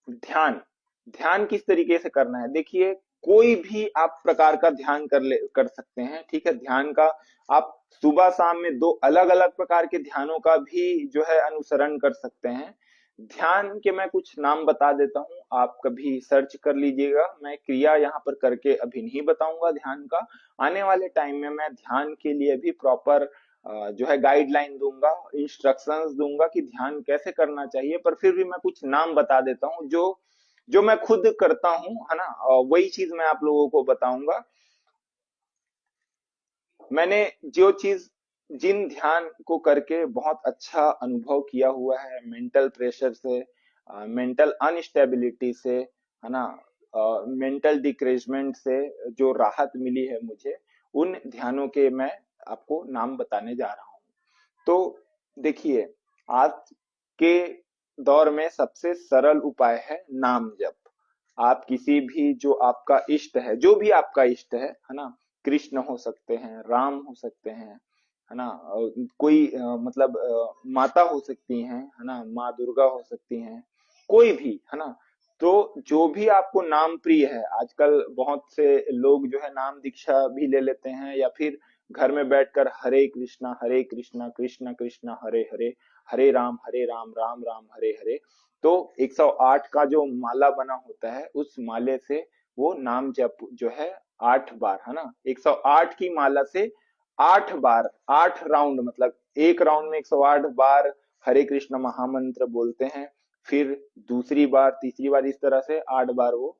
ध्यान, ध्यान किस तरीके से करना है, देखिए कोई भी आप प्रकार का ध्यान कर सकते हैं, ठीक है। ध्यान का आप सुबह शाम में दो अलग अलग प्रकार के ध्यानों का भी जो है अनुसरण कर सकते हैं। ध्यान के मैं कुछ नाम बता देता हूँ, आप कभी सर्च कर लीजिएगा, मैं क्रिया यहाँ पर करके अभी नहीं बताऊंगा ध्यान का। आने वाले टाइम में मैं ध्यान के लिए भी प्रॉपर जो है गाइडलाइन दूंगा, इंस्ट्रक्शंस दूंगा कि ध्यान कैसे करना चाहिए। पर फिर भी मैं कुछ नाम बता देता हूँ जो जो मैं खुद करता हूँ, है ना, वही चीज मैं आप लोगों को बताऊंगा। मैंने जो चीज, जिन ध्यान को करके बहुत अच्छा अनुभव किया हुआ है, मेंटल प्रेशर से, मेंटल अनस्टेबिलिटी से, है ना, मेंटल डिक्रेजमेंट से जो राहत मिली है मुझे, उन ध्यानों के मैं आपको नाम बताने जा रहा हूँ। तो देखिए, आज के दौर में सबसे सरल उपाय है नाम जप। आप किसी भी जो आपका इष्ट है, जो भी आपका इष्ट है ना, कृष्ण हो सकते हैं, राम हो सकते हैं, है ना, कोई मतलब माता हो सकती हैं, है ना, माँ दुर्गा हो सकती हैं, कोई भी, है ना। तो जो भी आपको नाम प्रिय है, आजकल बहुत से लोग जो है नाम दीक्षा भी ले लेते हैं, या फिर घर में बैठकर हरे कृष्णा कृष्ण कृष्ण हरे हरे, हरे राम राम राम हरे हरे। तो 108 का जो माला बना होता है उस माले से वो नाम जप जो है 8 बार, है ना, 108 की माला से 8 बार, 8 राउंड, मतलब एक राउंड में 108 बार हरे कृष्ण महामंत्र बोलते हैं। फिर दूसरी बार, तीसरी बार, इस तरह से 8 बार वो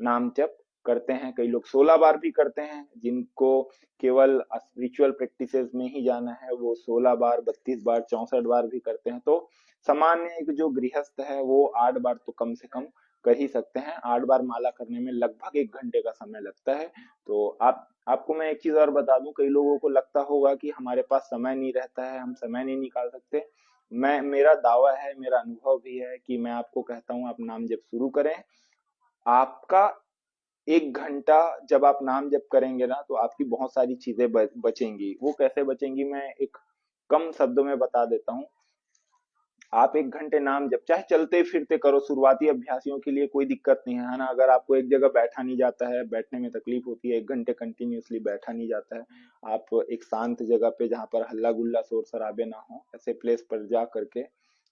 नाम जप करते हैं, कई लोग 16 बार भी करते हैं। जिनको केवल स्पिरिचुअल प्रैक्टिसेस में ही जाना है वो 16 बार, 32 बार, 64 बार भी करते हैं। तो सामान्य एक जो गृहस्थ है वो 8 बार तो कम से कम कर ही सकते हैं। 8 बार माला करने में लगभग 1 घंटे का समय लगता है। तो आपको मैं एक चीज और बता दूं, कई लोगों को लगता होगा कि हमारे पास समय नहीं रहता है, हम समय नहीं निकाल सकते। मेरा दावा है, मेरा अनुभव भी है कि मैं आपको कहता हूँ आप नाम जप शुरू करें। आपका 1 घंटा जब आप नाम जप करेंगे ना तो आपकी बहुत सारी चीजें बचेंगी। वो कैसे बचेंगी मैं एक कम शब्दों में बता देता हूँ। आप 1 घंटे नाम जप चाहे चलते फिरते करो, शुरुआती अभ्यासियों के लिए कोई दिक्कत नहीं है ना। अगर आपको एक जगह बैठा नहीं जाता है, बैठने में तकलीफ होती है, 1 घंटे कंटिन्यूअसली बैठा नहीं जाता है, आप एक शांत जगह पे जहां पर हल्ला गुल्ला शोर शराबे ना हो, ऐसे प्लेस पर जा करके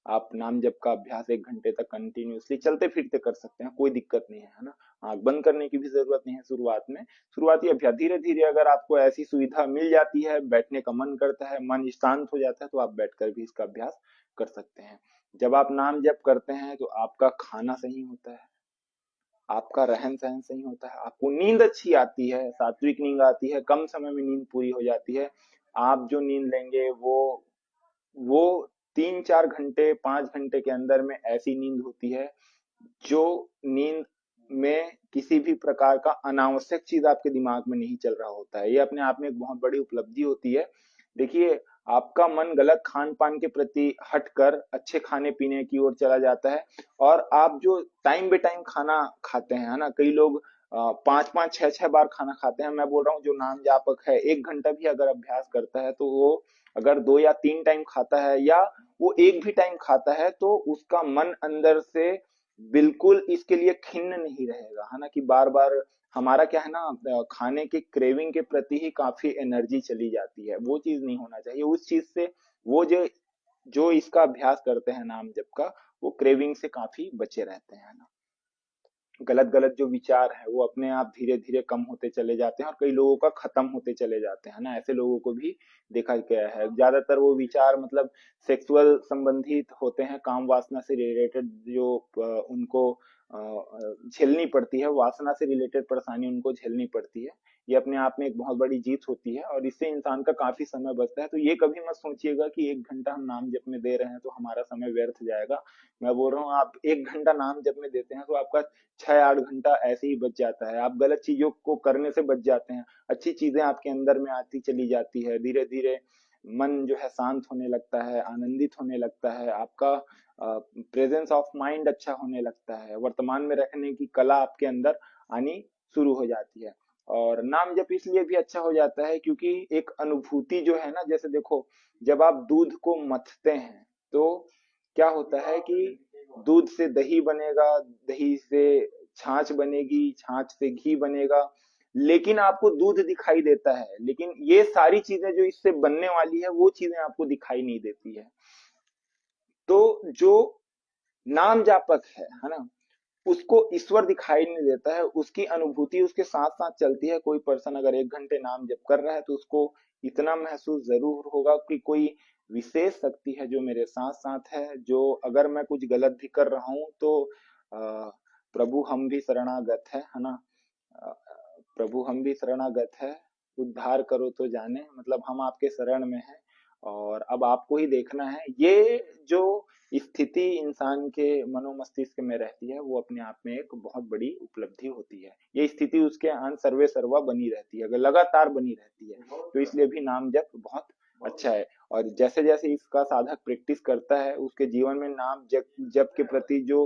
आप नाम जप का अभ्यास 1 घंटे तक कंटिन्यूअसली चलते फिरते कर सकते हैं, कोई दिक्कत नहीं है ना। आंख बंद करने की भी जरूरत नहीं है शुरुआत में। शुरुआती अभ्यास धीरे धीरे अगर आपको ऐसी सुविधा मिल जाती है, बैठने का मन करता है, मन शांत हो जाता है, तो आप बैठकर भी इसका अभ्यास कर सकते हैं। जब आप नाम जप करते हैं तो आपका खाना सही होता है, आपका रहन सहन सही होता है, आपको नींद अच्छी आती है, सात्विक नींद आती है, कम समय में नींद पूरी हो जाती है। आप जो नींद लेंगे वो 3-4 घंटे 5 घंटे के अंदर में ऐसी नींद होती है जो नींद में किसी भी प्रकार का अनावश्यक चीज आपके दिमाग में नहीं चल रहा होता है। ये अपने आप में एक बहुत बड़ी उपलब्धि होती है। देखिए, आपका मन गलत खान पान के प्रति हटकर अच्छे खाने पीने की ओर चला जाता है। और आप जो टाइम बे टाइम खाना खाते हैं, है ना, कई लोग 5-5 6-6 बार खाना खाते हैं। मैं बोल रहा हूँ जो नाम जापक है 1 घंटा भी अगर अभ्यास करता है तो वो अगर 2 या 3 टाइम खाता है या वो एक भी टाइम खाता है तो उसका मन अंदर से बिल्कुल इसके लिए खिन्न नहीं रहेगा, है ना। कि बार बार हमारा क्या है ना, खाने के क्रेविंग के प्रति ही काफी एनर्जी चली जाती है, वो चीज नहीं होना चाहिए। उस चीज से वो जो जो इसका अभ्यास करते हैं नाम जप का, वो क्रेविंग से काफी बचे रहते हैं ना। गलत गलत जो विचार है वो अपने आप धीरे धीरे कम होते चले जाते हैं और कई लोगों का खत्म होते चले जाते हैं ना। ऐसे लोगों को भी देखा गया है। ज्यादातर वो विचार मतलब सेक्सुअल संबंधित होते हैं, काम वासना से रिलेटेड जो उनको झेलनी पड़ती है, वासना से रिलेटेड परेशानी उनको झेलनी पड़ती है। ये अपने आप में एक बहुत बड़ी जीत होती है और इससे इंसान का काफी समय बचता है। तो ये कभी मत सोचिएगा कि 1 घंटा हम नाम जप में दे रहे हैं तो हमारा समय व्यर्थ जाएगा। मैं बोल रहा हूँ आप 1 घंटा नाम जप में देते हैं तो आपका 6-8 घंटा ऐसे ही बच जाता है। आप गलत चीजों को करने से बच जाते हैं, अच्छी चीजें आपके अंदर में आती चली जाती है। धीरे धीरे मन जो है शांत होने लगता है, आनंदित होने लगता है, आपका प्रेजेंस ऑफ माइंड अच्छा होने लगता है, वर्तमान में रखने की कला आपके अंदर आनी शुरू हो जाती है। और नाम जप इसलिए भी अच्छा हो जाता है क्योंकि एक अनुभूति जो है ना, जैसे देखो, जब आप दूध को मथते हैं तो क्या होता है कि दूध से दही बनेगा, दही से छाछ बनेगी, छाछ से घी बनेगा, लेकिन आपको दूध दिखाई देता है। लेकिन ये सारी चीजें जो इससे बनने वाली है वो चीजें आपको दिखाई नहीं देती है। तो जो नाम जापक है ना, उसको ईश्वर दिखाई नहीं देता है, उसकी अनुभूति उसके साथ साथ चलती है। कोई पर्सन अगर 1 घंटे नाम जप कर रहा है तो उसको इतना महसूस जरूर होगा कि कोई विशेष शक्ति है जो मेरे साथ साथ है, जो अगर मैं कुछ गलत भी कर रहा हूं तो प्रभु हम भी शरणागत है ना। अ, प्रभु हम भी शरणागत है, उद्धार करो तो जाने, मतलब हम आपके शरण में हैं और अब आपको ही देखना है। ये जो स्थिति इंसान के मनोमस्तिष्क में रहती है वो अपने आप में एक बहुत बड़ी उपलब्धि होती है। ये स्थिति उसके अन सर्वे सर्वा बनी रहती है, अगर लगातार बनी रहती है। तो इसलिए भी नाम जप बहुत अच्छा है। और जैसे जैसे इसका साधक प्रैक्टिस करता है उसके जीवन में नाम जप जप के प्रति जो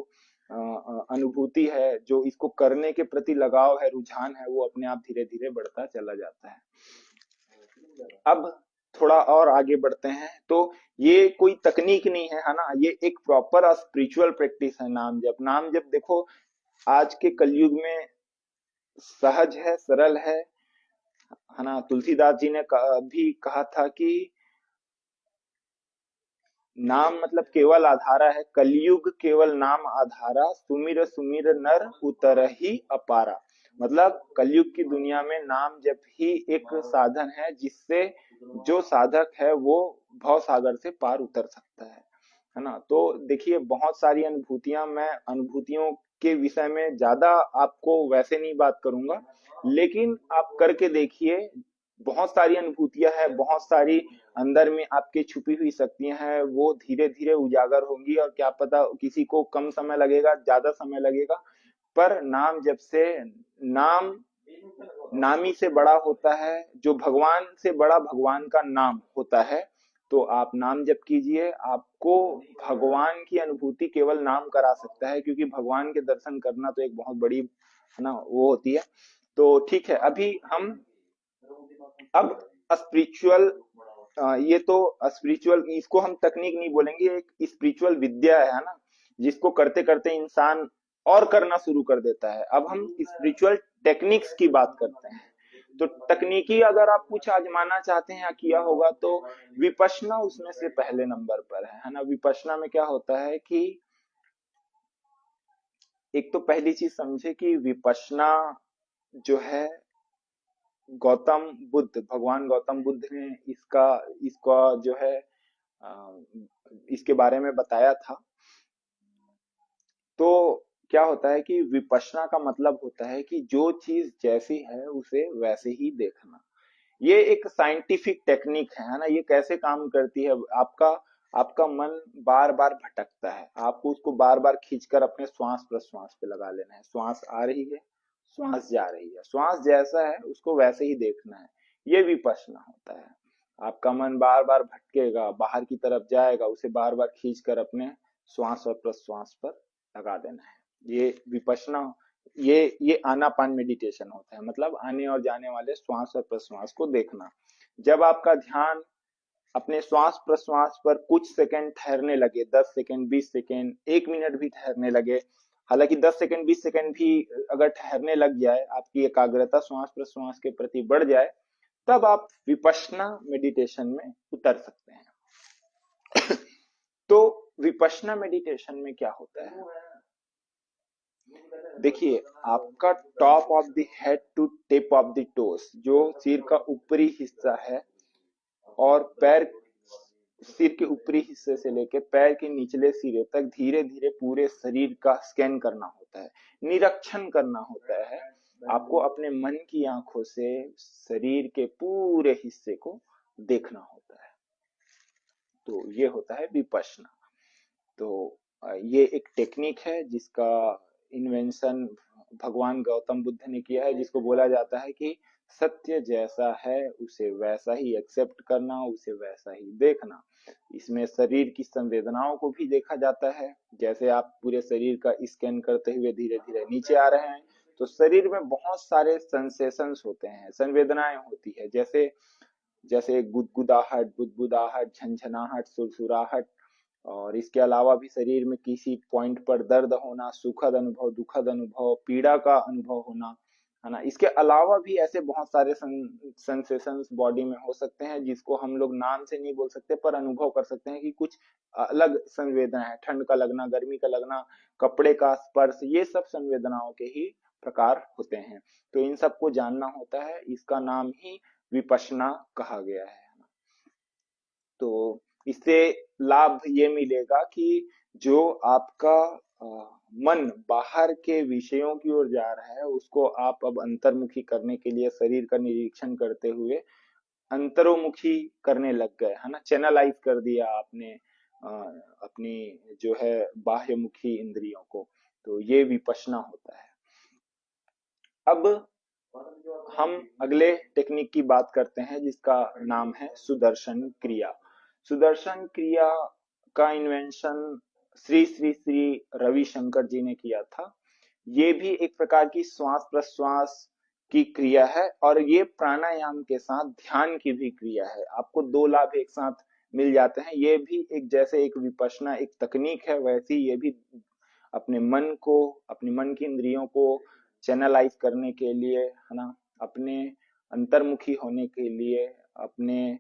अनुभूति है, जो इसको करने के प्रति लगाव है, रुझान है, वो अपने आप धीरे धीरे बढ़ता चला जाता है। अब थोड़ा और आगे बढ़ते हैं। तो ये कोई तकनीक नहीं है ना, ये एक प्रॉपर स्पिरिचुअल प्रैक्टिस है नाम जप। नाम जप देखो आज के कलयुग में सहज है, सरल है ना। तुलसीदास जी ने भी कहा था कि नाम मतलब केवल आधारा है, कलयुग केवल नाम आधारा, सुमिर सुमिर नर उतरहि अपारा। मतलब कलयुग की दुनिया में नाम जप ही एक साधन है जिससे जो साधक है वो भव सागर से पार उतर सकता है ना। तो देखिए बहुत सारी अनुभूतियां, मैं अनुभूतियों के विषय में ज्यादा आपको वैसे नहीं बात करूंगा, लेकिन आप करके देखिए। बहुत सारी अनुभूतियां है, बहुत सारी अंदर में आपके छुपी हुई शक्तियां हैं, वो धीरे धीरे उजागर होंगी। और क्या पता किसी को कम समय लगेगा, ज्यादा समय लगेगा, पर नाम जब से नाम नामी से बड़ा होता है, जो भगवान से बड़ा भगवान का नाम होता है। तो आप नाम जप कीजिए, आपको भगवान की अनुभूति केवल नाम करा सकता है, क्योंकि भगवान के दर्शन करना तो एक बहुत बड़ी है ना वो होती है। तो ठीक है, अभी हम अब स्पिरिचुअल, ये तो स्पिरिचुअल, इसको हम तकनीक नहीं बोलेंगे, एक स्पिरिचुअल विद्या है ना, जिसको करते करते इंसान और करना शुरू कर देता है। अब हम स्पिरिचुअल टेक्निक्स की बात करते हैं। तो तकनीकी अगर आप कुछ आजमाना चाहते हैं या किया होगा, तो विपश्यना उसमें से पहले नंबर पर है ना। विपश्यना में क्या होता है कि एक तो पहली चीज समझे कि विपश्यना जो है, गौतम बुद्ध, भगवान गौतम बुद्ध ने इसका इसका जो है अ, इसके बारे में बताया था। तो क्या होता है कि विपश्यना का मतलब होता है कि जो चीज जैसी है उसे वैसे ही देखना। ये एक साइंटिफिक टेक्निक है ना। ये कैसे काम करती है, आपका आपका मन बार बार भटकता है, आपको उसको बार बार खींचकर अपने श्वास प्रश्वास पे लगा लेना है। श्वास आ रही है, श्वास जा रही है, श्वास जैसा है उसको वैसे ही देखना है। ये विपश्यना होता है। आपका मन बार बार भटकेगा, बाहर की तरफ जाएगा, उसे बार बार खींच कर अपने श्वास और प्रश्वास पर लगा देना है। ये विपश्यना, ये आनापान मेडिटेशन होता है, मतलब आने और जाने वाले श्वास और प्रश्वास को देखना। जब आपका ध्यान अपने श्वास प्रश्वास पर कुछ सेकंड ठहरने लगे, 10 सेकंड, 20 सेकंड, 1 मिनट भी ठहरने लगे, हालांकि 10 सेकंड, 20 सेकंड भी अगर ठहरने लग जाए, आपकी एकाग्रता श्वास प्रश्वास के प्रति बढ़ जाए, तब आप विपश्यना मेडिटेशन में उतर सकते हैं। तो विपश्यना मेडिटेशन में क्या होता है, देखिए, आपका top of the head to tip of the toes, जो सिर का ऊपरी हिस्सा है, और पैर, सिर के ऊपरी हिस्से से लेकर पैर के निचले सिरे तक धीरे धीरे पूरे शरीर का स्कैन करना होता है, निरीक्षण करना होता है। आपको अपने मन की आंखों से शरीर के पूरे हिस्से को देखना होता है। तो ये होता है विपश्यना। तो ये एक टेक्निक है जिसका इन्वेंशन भगवान गौतम बुद्ध ने किया है, जिसको बोला जाता है कि सत्य जैसा है उसे वैसा ही एक्सेप्ट करना, उसे वैसा ही देखना। इसमें शरीर की संवेदनाओं को भी देखा जाता है। जैसे आप पूरे शरीर का स्कैन करते हुए धीरे धीरे नीचे आ रहे हैं, तो शरीर में बहुत सारे सेंसेशंस होते हैं, संवेदनाएं होती है। जैसे जैसे गुदगुदाहट, बुदबुदाहट, झंझनाहट, सुरसुराहट, और इसके अलावा भी शरीर में किसी पॉइंट पर दर्द होना, सुखद अनुभव, दुखद अनुभव, पीड़ा का अनुभव होना, है ना। इसके अलावा भी ऐसे बहुत सारे सेंसेशंस बॉडी में हो सकते हैं, जिसको हम लोग नाम से नहीं बोल सकते, पर अनुभव कर सकते हैं कि कुछ अलग संवेदना है। ठंड का लगना, गर्मी का लगना, कपड़े का स्पर्श, ये सब संवेदनाओं के ही प्रकार होते हैं। तो इन सबको जानना होता है, इसका नाम ही विपश्यना कहा गया है। तो इससे लाभ ये मिलेगा कि जो आपका मन बाहर के विषयों की ओर जा रहा है, उसको आप अब अंतर्मुखी करने के लिए शरीर का निरीक्षण करते हुए अंतरोमुखी करने लग गए, है ना। चैनलाइज कर दिया आपने अपनी जो है बाह्यमुखी इंद्रियों को। तो ये विपश्यना होता है। अब हम अगले टेक्निक की बात करते हैं, जिसका नाम है सुदर्शन क्रिया। सुदर्शन क्रिया का इन्वेंशन श्री श्री श्री रविशंकर जी ने किया था। ये भी एक प्रकार की श्वास प्रश्वास की क्रिया है, और ये प्राणायाम के साथ ध्यान की भी क्रिया है। आपको दो लाभ एक साथ मिल जाते हैं। ये भी एक, जैसे एक विपश्यना एक तकनीक है, वैसे ये भी अपने मन को, अपने मन की इंद्रियों को चैनलाइज करने के लिए, है ना, अपने अंतर्मुखी होने के लिए, अपने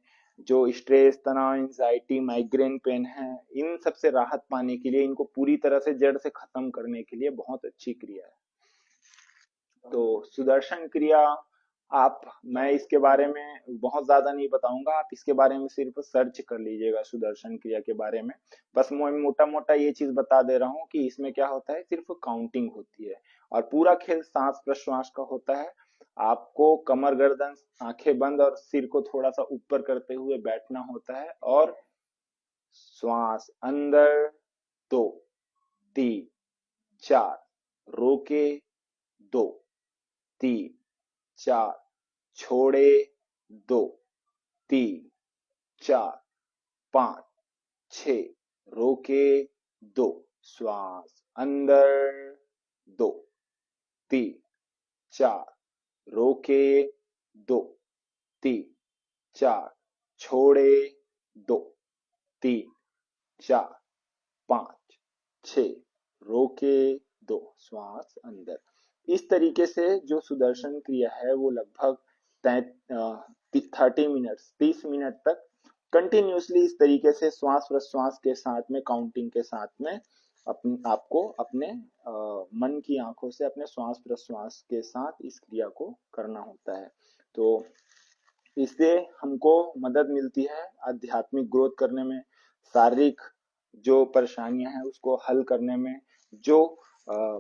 जो स्ट्रेस, तनाव, एंजाइटी, माइग्रेन पेन है, इन सब से राहत पाने के लिए, इनको पूरी तरह से जड़ से खत्म करने के लिए बहुत अच्छी क्रिया है। तो सुदर्शन क्रिया मैं इसके बारे में बहुत ज्यादा नहीं बताऊंगा, आप इसके बारे में सिर्फ सर्च कर लीजिएगा सुदर्शन क्रिया के बारे में। बस मैं मोटा मोटा ये चीज बता दे रहा हूँ कि इसमें क्या होता है, सिर्फ काउंटिंग होती है और पूरा खेल सांस प्रश्वास का होता है। आपको कमर गर्दन आंखें बंद और सिर को थोड़ा सा ऊपर करते हुए बैठना होता है और श्वास अंदर 2 3 4, रोके 2 3 4, छोड़े 2 3 4 5 6, रोके 2, श्वास अंदर 2 3 4, रोके 2 3 4, छोड़े 2 3 4 5 6, रोके 2, श्वास अंदर। इस तरीके से जो सुदर्शन क्रिया है वो लगभग 30 मिनट्स 30 मिनट तक कंटिन्यूसली इस तरीके से श्वास प्रश्वास के साथ में काउंटिंग के साथ में आपको अपने मन की आंखों से अपने श्वास प्रश्वास के साथ इस क्रिया को करना होता है। तो इससे हमको मदद मिलती है आध्यात्मिक ग्रोथ करने में, शारीरिक जो परेशानियां हैं उसको हल करने में, जो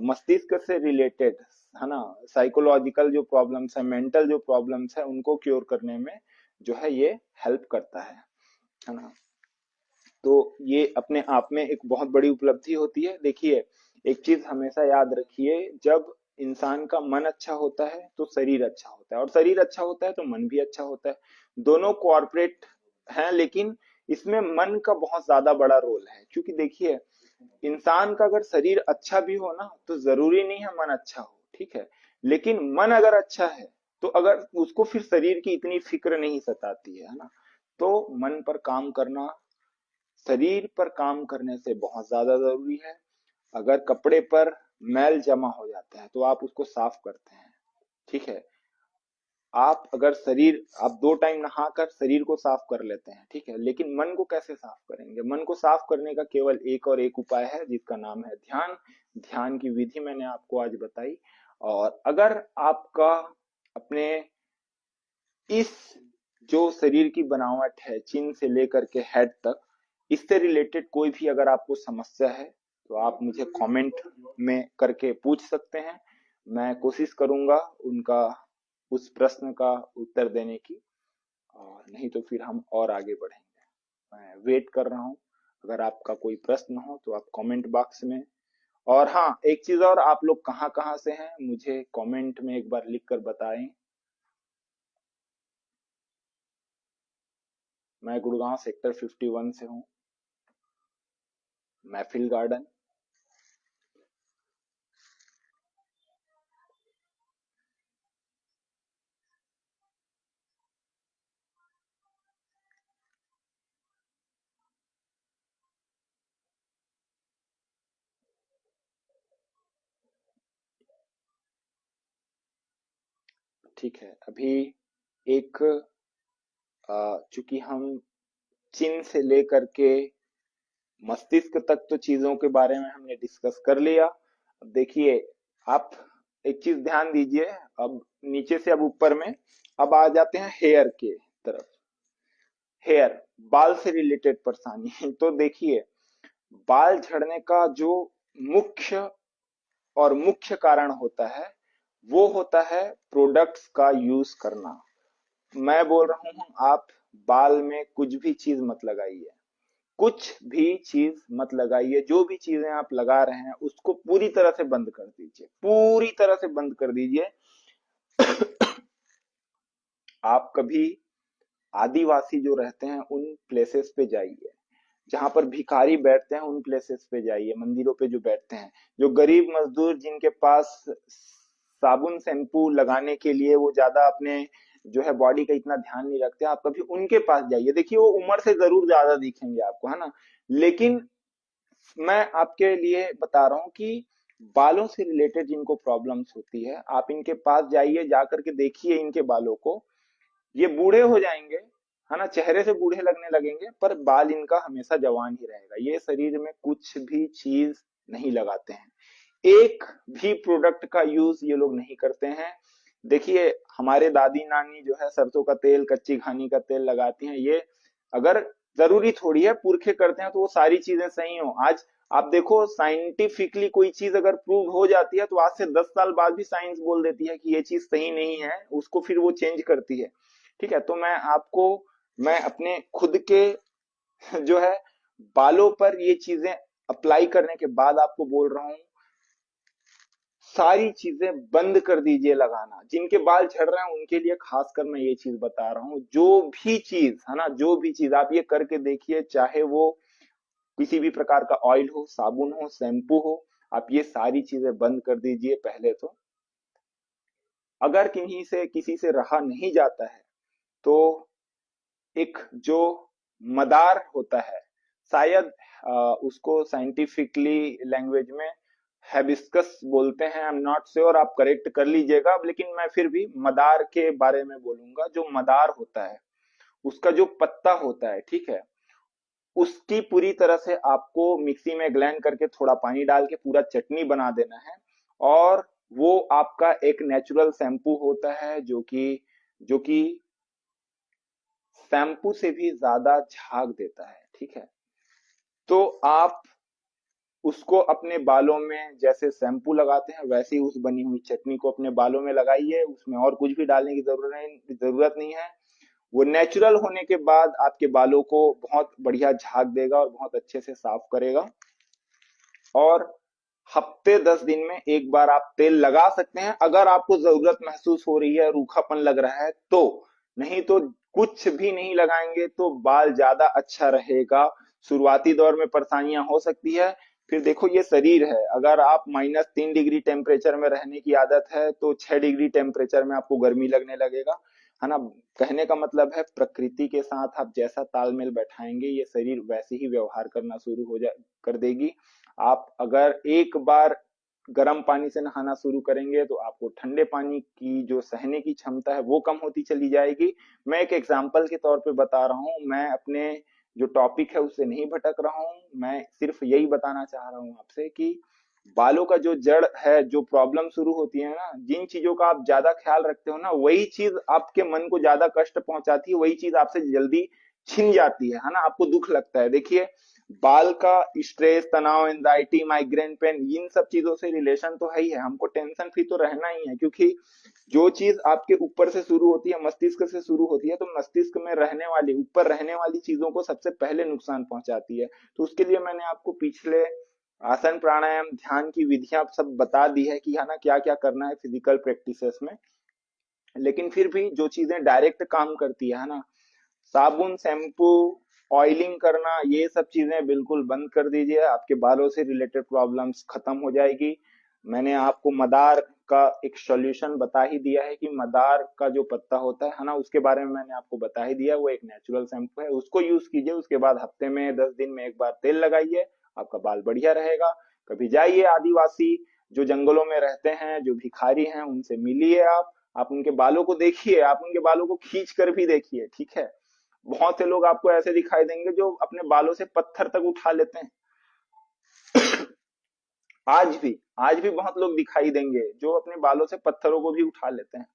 मस्तिष्क से रिलेटेड है ना, साइकोलॉजिकल जो प्रॉब्लम्स है, मेंटल जो प्रॉब्लम्स है उनको क्योर करने में जो है ये हेल्प करता है ना। तो ये अपने आप में एक बहुत बड़ी उपलब्धि होती है। देखिए, एक चीज हमेशा याद रखिए, जब इंसान का मन अच्छा होता है तो शरीर अच्छा होता है और शरीर अच्छा होता है तो मन भी अच्छा होता है। दोनों कोऑपरेट हैं, लेकिन इसमें मन का बहुत ज्यादा बड़ा रोल है, क्योंकि देखिए इंसान का अगर शरीर अच्छा भी हो ना तो जरूरी नहीं है मन अच्छा हो, ठीक है, लेकिन मन अगर अच्छा है तो अगर उसको फिर शरीर की इतनी फिक्र नहीं सताती है ना। तो मन पर काम करना, शरीर पर काम करने से बहुत ज्यादा जरूरी है। अगर कपड़े पर मैल जमा हो जाता है तो आप उसको साफ करते हैं, ठीक है। आप 2 टाइम नहाकर शरीर को साफ कर लेते हैं, ठीक है, लेकिन मन को कैसे साफ करेंगे? मन को साफ करने का केवल एक और एक उपाय है जिसका नाम है ध्यान। ध्यान की विधि मैंने आपको आज बताई। और अगर आपका अपने इस जो शरीर की बनावट है, चिन्ह से लेकर के हेड तक, इससे रिलेटेड कोई भी अगर आपको समस्या है तो आप मुझे कमेंट में करके पूछ सकते हैं। मैं कोशिश करूंगा उनका उस प्रश्न का उत्तर देने की, और नहीं तो फिर हम और आगे बढ़ेंगे। मैं वेट कर रहा हूं। अगर आपका कोई प्रश्न हो तो आप कमेंट बॉक्स में, और हाँ, एक चीज और, आप लोग कहाँ कहाँ से हैं मुझे कमेंट में एक बार लिख कर बताएं। मैं गुड़गांव सेक्टर 51 से हूँ, महफिल गार्डन। ठीक है, अभी एक चूंकि हम चिन्ह से लेकर के मस्तिष्क तक तो चीजों के बारे में हमने डिस्कस कर लिया। अब देखिए, आप एक चीज ध्यान दीजिए, अब नीचे से अब ऊपर में अब आ जाते हैं हेयर के तरफ। हेयर, बाल से रिलेटेड परेशानी तो देखिए, बाल झड़ने का जो मुख्य और मुख्य कारण होता है वो होता है प्रोडक्ट्स का यूज करना। मैं बोल रहा हूं, आप बाल में कुछ भी चीज मत लगाइए, कुछ भी चीज मत लगाइए। जो भी चीजें आप लगा रहे हैं उसको पूरी तरह से बंद कर दीजिए, पूरी तरह से बंद कर दीजिए। आप कभी आदिवासी जो रहते हैं उन प्लेसेस पे जाइए, जहां पर भिखारी बैठते हैं उन प्लेसेस पे जाइए, मंदिरों पे जो बैठते हैं, जो गरीब मजदूर जिनके पास साबुन शैम्पू लगाने के लिए वो ज्यादा अपने जो है बॉडी का इतना ध्यान नहीं रखते, आप कभी उनके पास जाइए। देखिए, वो उम्र से जरूर ज्यादा दिखेंगे आपको, है ना, लेकिन मैं आपके लिए बता रहा हूँ कि बालों से रिलेटेड जिनको प्रॉब्लम्स होती है, आप इनके पास जाइए, जाकर के देखिए इनके बालों को। ये बूढ़े हो जाएंगे, है ना, चेहरे से बूढ़े लगने लगेंगे, पर बाल इनका हमेशा जवान ही रहेगा। ये शरीर में कुछ भी चीज नहीं लगाते हैं, एक भी प्रोडक्ट का यूज ये लोग नहीं करते हैं। देखिए, हमारे दादी नानी जो है सरसों का तेल, कच्ची घानी का तेल लगाती हैं। ये अगर जरूरी थोड़ी है पुरखे करते हैं तो वो सारी चीजें सही हो। आज आप देखो, साइंटिफिकली कोई चीज अगर प्रूव हो जाती है तो आज से 10 साल बाद भी साइंस बोल देती है कि ये चीज सही नहीं है, उसको फिर वो चेंज करती है। ठीक है, तो मैं अपने खुद के जो है बालों पर ये चीजें अप्लाई करने के बाद आपको बोल रहा हूँ, सारी चीजें बंद कर दीजिए लगाना। जिनके बाल झड़ रहे हैं उनके लिए खासकर मैं ये चीज बता रहा हूँ, जो भी चीज है ना, जो भी चीज आप ये करके देखिए, चाहे वो किसी भी प्रकार का ऑयल हो, साबुन हो, शैम्पू हो, आप ये सारी चीजें बंद कर दीजिए पहले तो। अगर किसी से रहा नहीं जाता है तो एक जो मदार होता है, शायद उसको साइंटिफिकली लैंग्वेज में हेबिस्कस बोलते हैं, आई एम नॉट श्योर, आप करेक्ट कर लीजिएगा, लेकिन मैं फिर भी मदार के बारे में बोलूंगा। जो मदार होता है, उसका जो पत्ता होता है, ठीक है, उसकी पूरी तरह से आपको मिक्सी में ग्राइंड करके थोड़ा पानी डाल के पूरा चटनी बना देना है। और वो आपका एक नेचुरल शैम्पू होता है, जो कि शैम्पू से भी ज्यादा झाग देता है। ठीक है, तो आप उसको अपने बालों में जैसे शैम्पू लगाते हैं वैसे ही उस बनी हुई चटनी को अपने बालों में लगाइए। उसमें और कुछ भी डालने की जरूरत नहीं है। वो नेचुरल होने के बाद आपके बालों को बहुत बढ़िया झाग देगा और बहुत अच्छे से साफ करेगा। और हफ्ते 10 दिन में एक बार आप तेल लगा सकते हैं, अगर आपको जरूरत महसूस हो रही है, रूखापन लग रहा है तो। नहीं तो कुछ भी नहीं लगाएंगे तो बाल ज्यादा अच्छा रहेगा। शुरुआती दौर में परेशानियां हो सकती है, फिर देखो ये शरीर है, अगर आप -3 डिग्री टेम्परेचर में रहने की आदत है तो 6 डिग्री टेम्परेचर में आपको गर्मी लगने लगेगा, है ना। कहने का मतलब है, प्रकृति के साथ आप जैसा तालमेल बैठाएंगे ये शरीर वैसे ही व्यवहार करना शुरू हो जा कर देगी। आप अगर एक बार गर्म पानी से नहाना शुरू करेंगे तो आपको ठंडे पानी की जो सहने की क्षमता है वो कम होती चली जाएगी। मैं एक एग्जांपल के तौर पे बता रहा हूँ, मैं अपने जो टॉपिक है उससे नहीं भटक रहा हूँ। मैं सिर्फ यही बताना चाह रहा हूँ आपसे कि बालों का जो जड़ है, जो प्रॉब्लम शुरू होती है ना, जिन चीजों का आप ज्यादा ख्याल रखते हो ना, वही चीज आपके मन को ज्यादा कष्ट पहुंचाती है, वही चीज आपसे जल्दी छिन जाती है ना, आपको दुख लगता है। देखिए, बाल का स्ट्रेस, तनाव, एंजाइटी, माइग्रेन पेन, इन सब चीजों से रिलेशन तो है ही है। हमको टेंशन फ्री तो रहना ही है, क्योंकि जो चीज आपके ऊपर से शुरू होती है, मस्तिष्क से शुरू होती है, तो मस्तिष्क में रहने वाली, ऊपर रहने वाली चीजों को सबसे पहले नुकसान पहुंचाती है। तो उसके लिए मैंने आपको पिछले आसन, प्राणायाम, ध्यान की विधियां सब बता दी है कि है ना, क्या क्या करना है फिजिकल प्रैक्टिसेस में। लेकिन फिर भी जो चीजें डायरेक्ट काम करती है ना, साबुन, शैम्पू, ऑयलिंग करना, ये सब चीजें बिल्कुल बंद कर दीजिए। आपके बालों से रिलेटेड प्रॉब्लम्स खत्म हो जाएगी। मैंने आपको मदार का एक सॉल्यूशन बता ही दिया है कि मदार का जो पत्ता होता है ना, उसके बारे में मैंने आपको बता ही दिया। वो एक नेचुरल शैम्पू है, उसको यूज कीजिए। उसके बाद हफ्ते में 10 दिन में एक बार तेल लगाइए, आपका बाल बढ़िया रहेगा। कभी जाइए आदिवासी जो जंगलों में रहते हैं, जो भिखारी हैं, उनसे मिलिए। आप उनके बालों को देखिए, आप उनके बालों को खींच कर भी देखिए। ठीक है, बहुत से लोग आपको ऐसे दिखाई देंगे जो अपने बालों से पत्थर तक उठा लेते हैं। आज भी बहुत लोग दिखाई देंगे जो अपने बालों से पत्थरों को भी उठा लेते हैं।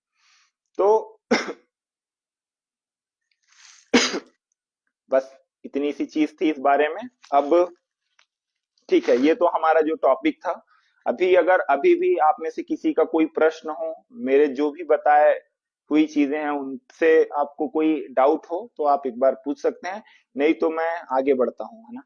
तो बस इतनी सी चीज थी इस बारे में। अब ठीक है, ये तो हमारा जो टॉपिक था। अभी भी आप में से किसी का कोई प्रश्न हो, मेरे जो भी बताए हुई चीजें हैं उनसे आपको कोई डाउट हो तो आप एक बार पूछ सकते हैं, नहीं तो मैं आगे बढ़ता हूँ, है ना।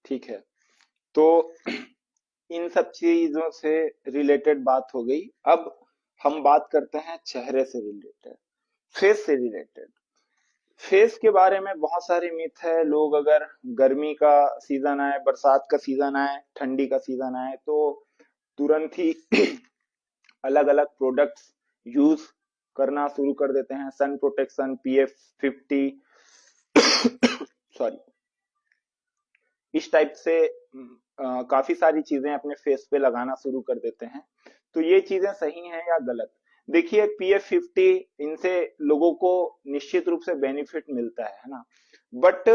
ठीक है। तो इन सब चीजों से रिलेटेड बात हो गई। अब हम बात करते हैं चेहरे से रिलेटेड, फेस से रिलेटेड। फेस के बारे में बहुत सारे मिथ है। लोग अगर गर्मी का सीजन आए, बरसात का सीजन आए, ठंडी का सीजन आए तो तुरंत ही अलग अलग प्रोडक्ट्स यूज करना शुरू कर देते हैं। सन प्रोटेक्शन, PF50, सॉरी, इस टाइप से काफी सारी चीजें अपने फेस पे लगाना शुरू कर देते हैं। तो ये चीजें सही हैं या गलत? देखिए, PF50 इनसे लोगों को निश्चित रूप से बेनिफिट मिलता है ना, बट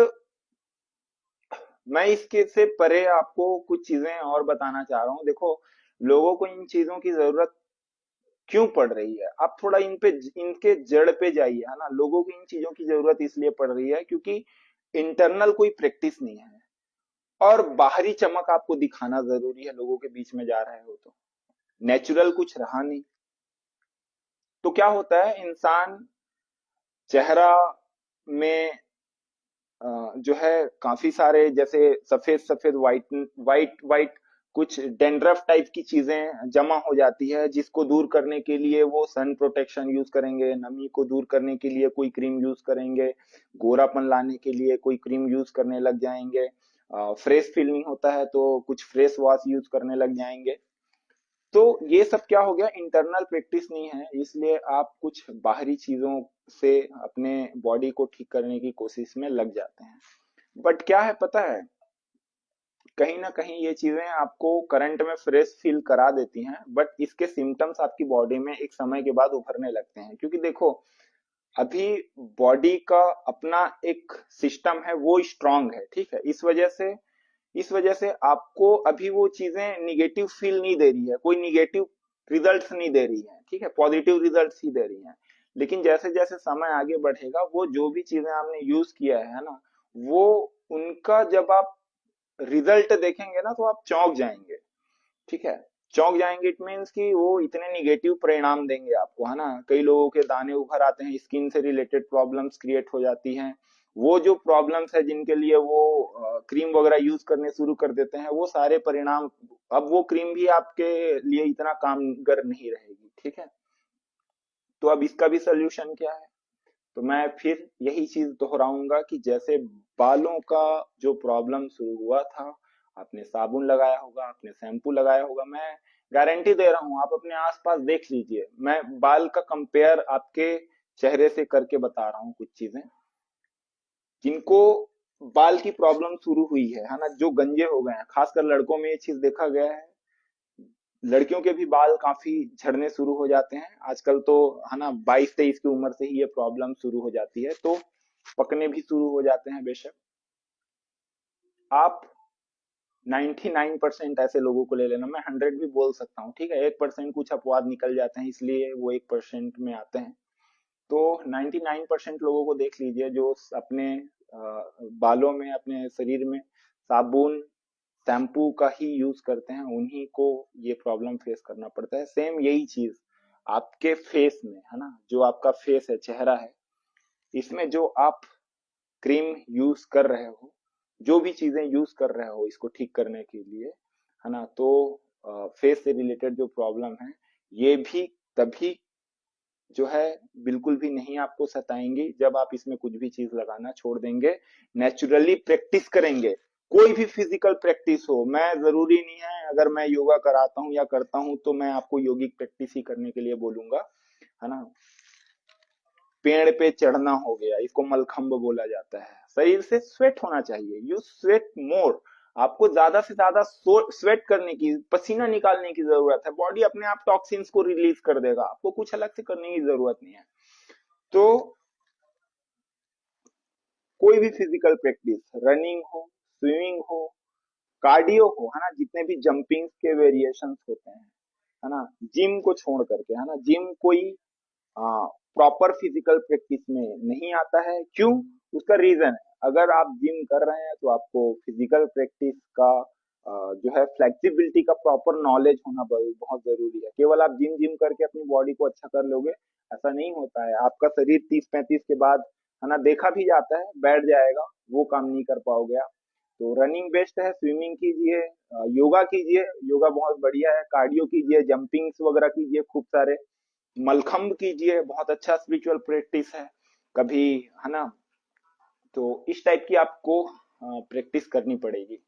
मैं इसके से परे आपको कुछ चीजें और बताना चाह रहा हूँ। देखो, लोगों को इन चीजों की जरूरत क्यों पड़ रही है, आप थोड़ा इनके जड़ पे जाइए, है ना। लोगों को इन चीजों की जरूरत इसलिए पड़ रही है क्योंकि इंटरनल कोई प्रैक्टिस नहीं है और बाहरी चमक आपको दिखाना जरूरी है। लोगों के बीच में जा रहे हो तो नेचुरल कुछ रहा नहीं। तो क्या होता है, इंसान चेहरा में जो है काफी सारे जैसे सफेद सफेद वाइट वाइट वाइट कुछ डेंड्रफ टाइप की चीजें जमा हो जाती है, जिसको दूर करने के लिए वो सन प्रोटेक्शन यूज करेंगे, नमी को दूर करने के लिए कोई क्रीम यूज करेंगे, गोरापन लाने के लिए कोई क्रीम यूज करने लग जाएंगे, फ्रेश फील नहीं होता है तो कुछ फ्रेश वॉश यूज करने लग जाएंगे। तो ये सब क्या हो गया, इंटरनल प्रैक्टिस नहीं है, इसलिए आप कुछ बाहरी चीजों से अपने बॉडी को ठीक करने की कोशिश में लग जाते हैं। बट क्या है पता है, कहीं ना कहीं ये चीजें आपको करंट में फ्रेश फील करा देती हैं, बट इसके सिम्टम्स आपकी बॉडी में एक समय के बाद उभरने लगते हैं। क्योंकि देखो, अभी बॉडी का अपना एक सिस्टम है, वो स्ट्रांग है, ठीक है। इस वजह से आपको अभी वो चीजें निगेटिव फील नहीं दे रही है, कोई निगेटिव रिजल्ट्स नहीं दे रही है, ठीक है, पॉजिटिव रिजल्ट्स ही दे रही है। लेकिन जैसे जैसे समय आगे बढ़ेगा, वो जो भी चीजें आपने यूज किया है ना, वो उनका जब आप रिजल्ट देखेंगे ना तो आप चौंक जाएंगे, ठीक है। चौंक जाएंगे इट मीन्स कि वो इतने निगेटिव परिणाम देंगे आपको, है ना। कई लोगों के दाने उभर आते हैं, स्किन से रिलेटेड प्रॉब्लम्स क्रिएट हो जाती हैं। वो जो प्रॉब्लम्स है जिनके लिए वो क्रीम वगैरह यूज करने शुरू कर देते हैं, वो सारे परिणाम, अब वो क्रीम भी आपके लिए इतना कामगर नहीं रहेगी, ठीक है। तो अब इसका भी सोल्यूशन क्या है? तो मैं फिर यही चीज दोहराऊंगा कि जैसे बालों का जो प्रॉब्लम शुरू हुआ था, आपने साबुन लगाया होगा, आपने शैम्पू लगाया होगा, मैं गारंटी दे रहा हूं, आप अपने आसपास देख लीजिए, मैं बाल का कंपेयर आपके चेहरे से करके बता रहा हूँ। कुछ चीजें जिनको बाल की प्रॉब्लम शुरू हुई है ना, जो गंजे हो गए हैं, खासकर लड़कों में ये चीज देखा गया है। लड़कियों के भी बाल काफी झड़ने शुरू हो जाते हैं आजकल तो, है ना। 22-23 की उम्र से ही ये प्रॉब्लम शुरू हो जाती है, तो पकने भी शुरू हो जाते हैं। बेशक आप 99% ऐसे लोगों को ले लेना, मैं 100 भी बोल सकता हूँ, ठीक है। 1% कुछ अपवाद निकल जाते हैं, इसलिए वो 1% में आते हैं। तो 99% लोगों को देख लीजिए जो अपने बालों में, अपने शरीर में साबुन शैम्पू का ही यूज करते हैं, उन्हीं को ये प्रॉब्लम फेस करना पड़ता है। सेम यही चीज आपके फेस में है ना, जो आपका फेस है, चेहरा है, इसमें जो आप क्रीम यूज कर रहे हो, जो भी चीजें यूज कर रहे हो इसको ठीक करने के लिए, है ना, तो फेस से रिलेटेड जो प्रॉब्लम है, ये भी तभी जो है बिल्कुल भी नहीं आपको सताएंगी जब आप इसमें कुछ भी चीज लगाना छोड़ देंगे, नेचुरली प्रैक्टिस करेंगे। कोई भी फिजिकल प्रैक्टिस हो, मैं जरूरी नहीं है अगर मैं योगा कराता हूँ या करता हूँ तो मैं आपको योगिक प्रैक्टिस ही करने के लिए बोलूंगा, है ना। पेड़ पे चढ़ना हो गया, इसको मलखंब बोला जाता है। शरीर से स्वेट होना चाहिए, यू स्वेट मोर। आपको ज्यादा से ज्यादा स्वेट करने की, पसीना निकालने की जरूरत है। बॉडी अपने आप टॉक्सिन्स को रिलीज कर देगा, आपको कुछ अलग से करने की जरूरत नहीं है। तो कोई भी फिजिकल प्रैक्टिस, रनिंग हो, स्विमिंग हो, कार्डियो हो, है ना, जितने भी जंपिंग के वेरिएशंस होते हैं, है ना, जिम को छोड़ करके, है ना, जिम कोई प्रॉपर फिजिकल प्रैक्टिस में नहीं आता है। क्यों? उसका रीजन है, अगर आप जिम कर रहे हैं तो आपको फिजिकल प्रैक्टिस का जो है फ्लेक्सिबिलिटी का प्रॉपर नॉलेज होना बहुत जरूरी है। केवल आप जिम जिम करके अपनी बॉडी को अच्छा कर लोगे, ऐसा नहीं होता है। आपका शरीर 30-35 के बाद, है ना, देखा भी जाता है, बैठ जाएगा, वो काम नहीं कर पाओगे आप। तो रनिंग बेस्ट है, स्विमिंग कीजिए, योगा कीजिए, योगा बहुत बढ़िया है, कार्डियो कीजिए, जंपिंग्स वगैरह कीजिए खूब सारे, मलखम्ब कीजिए, बहुत अच्छा स्पिरिचुअल प्रैक्टिस है कभी, है ना। तो इस टाइप की आपको प्रैक्टिस करनी पड़ेगी।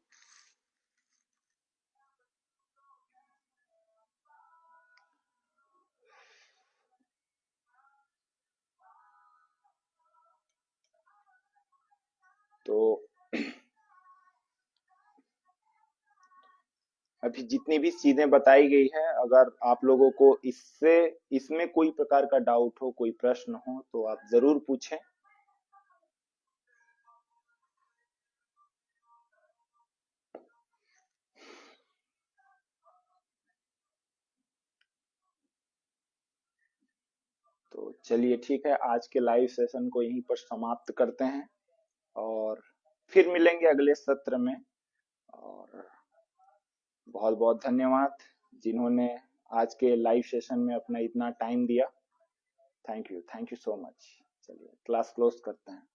तो अभी जितनी भी चीजें बताई गई है, अगर आप लोगों को इससे इसमें कोई प्रकार का डाउट हो, कोई प्रश्न हो, तो आप जरूर पूछें। तो चलिए ठीक है, आज के लाइव सेशन को यहीं पर समाप्त करते हैं और फिर मिलेंगे अगले सत्र में। और बहुत बहुत धन्यवाद जिन्होंने आज के लाइव सेशन में अपना इतना टाइम दिया। Thank you so much. चलिए क्लास क्लोज करते हैं।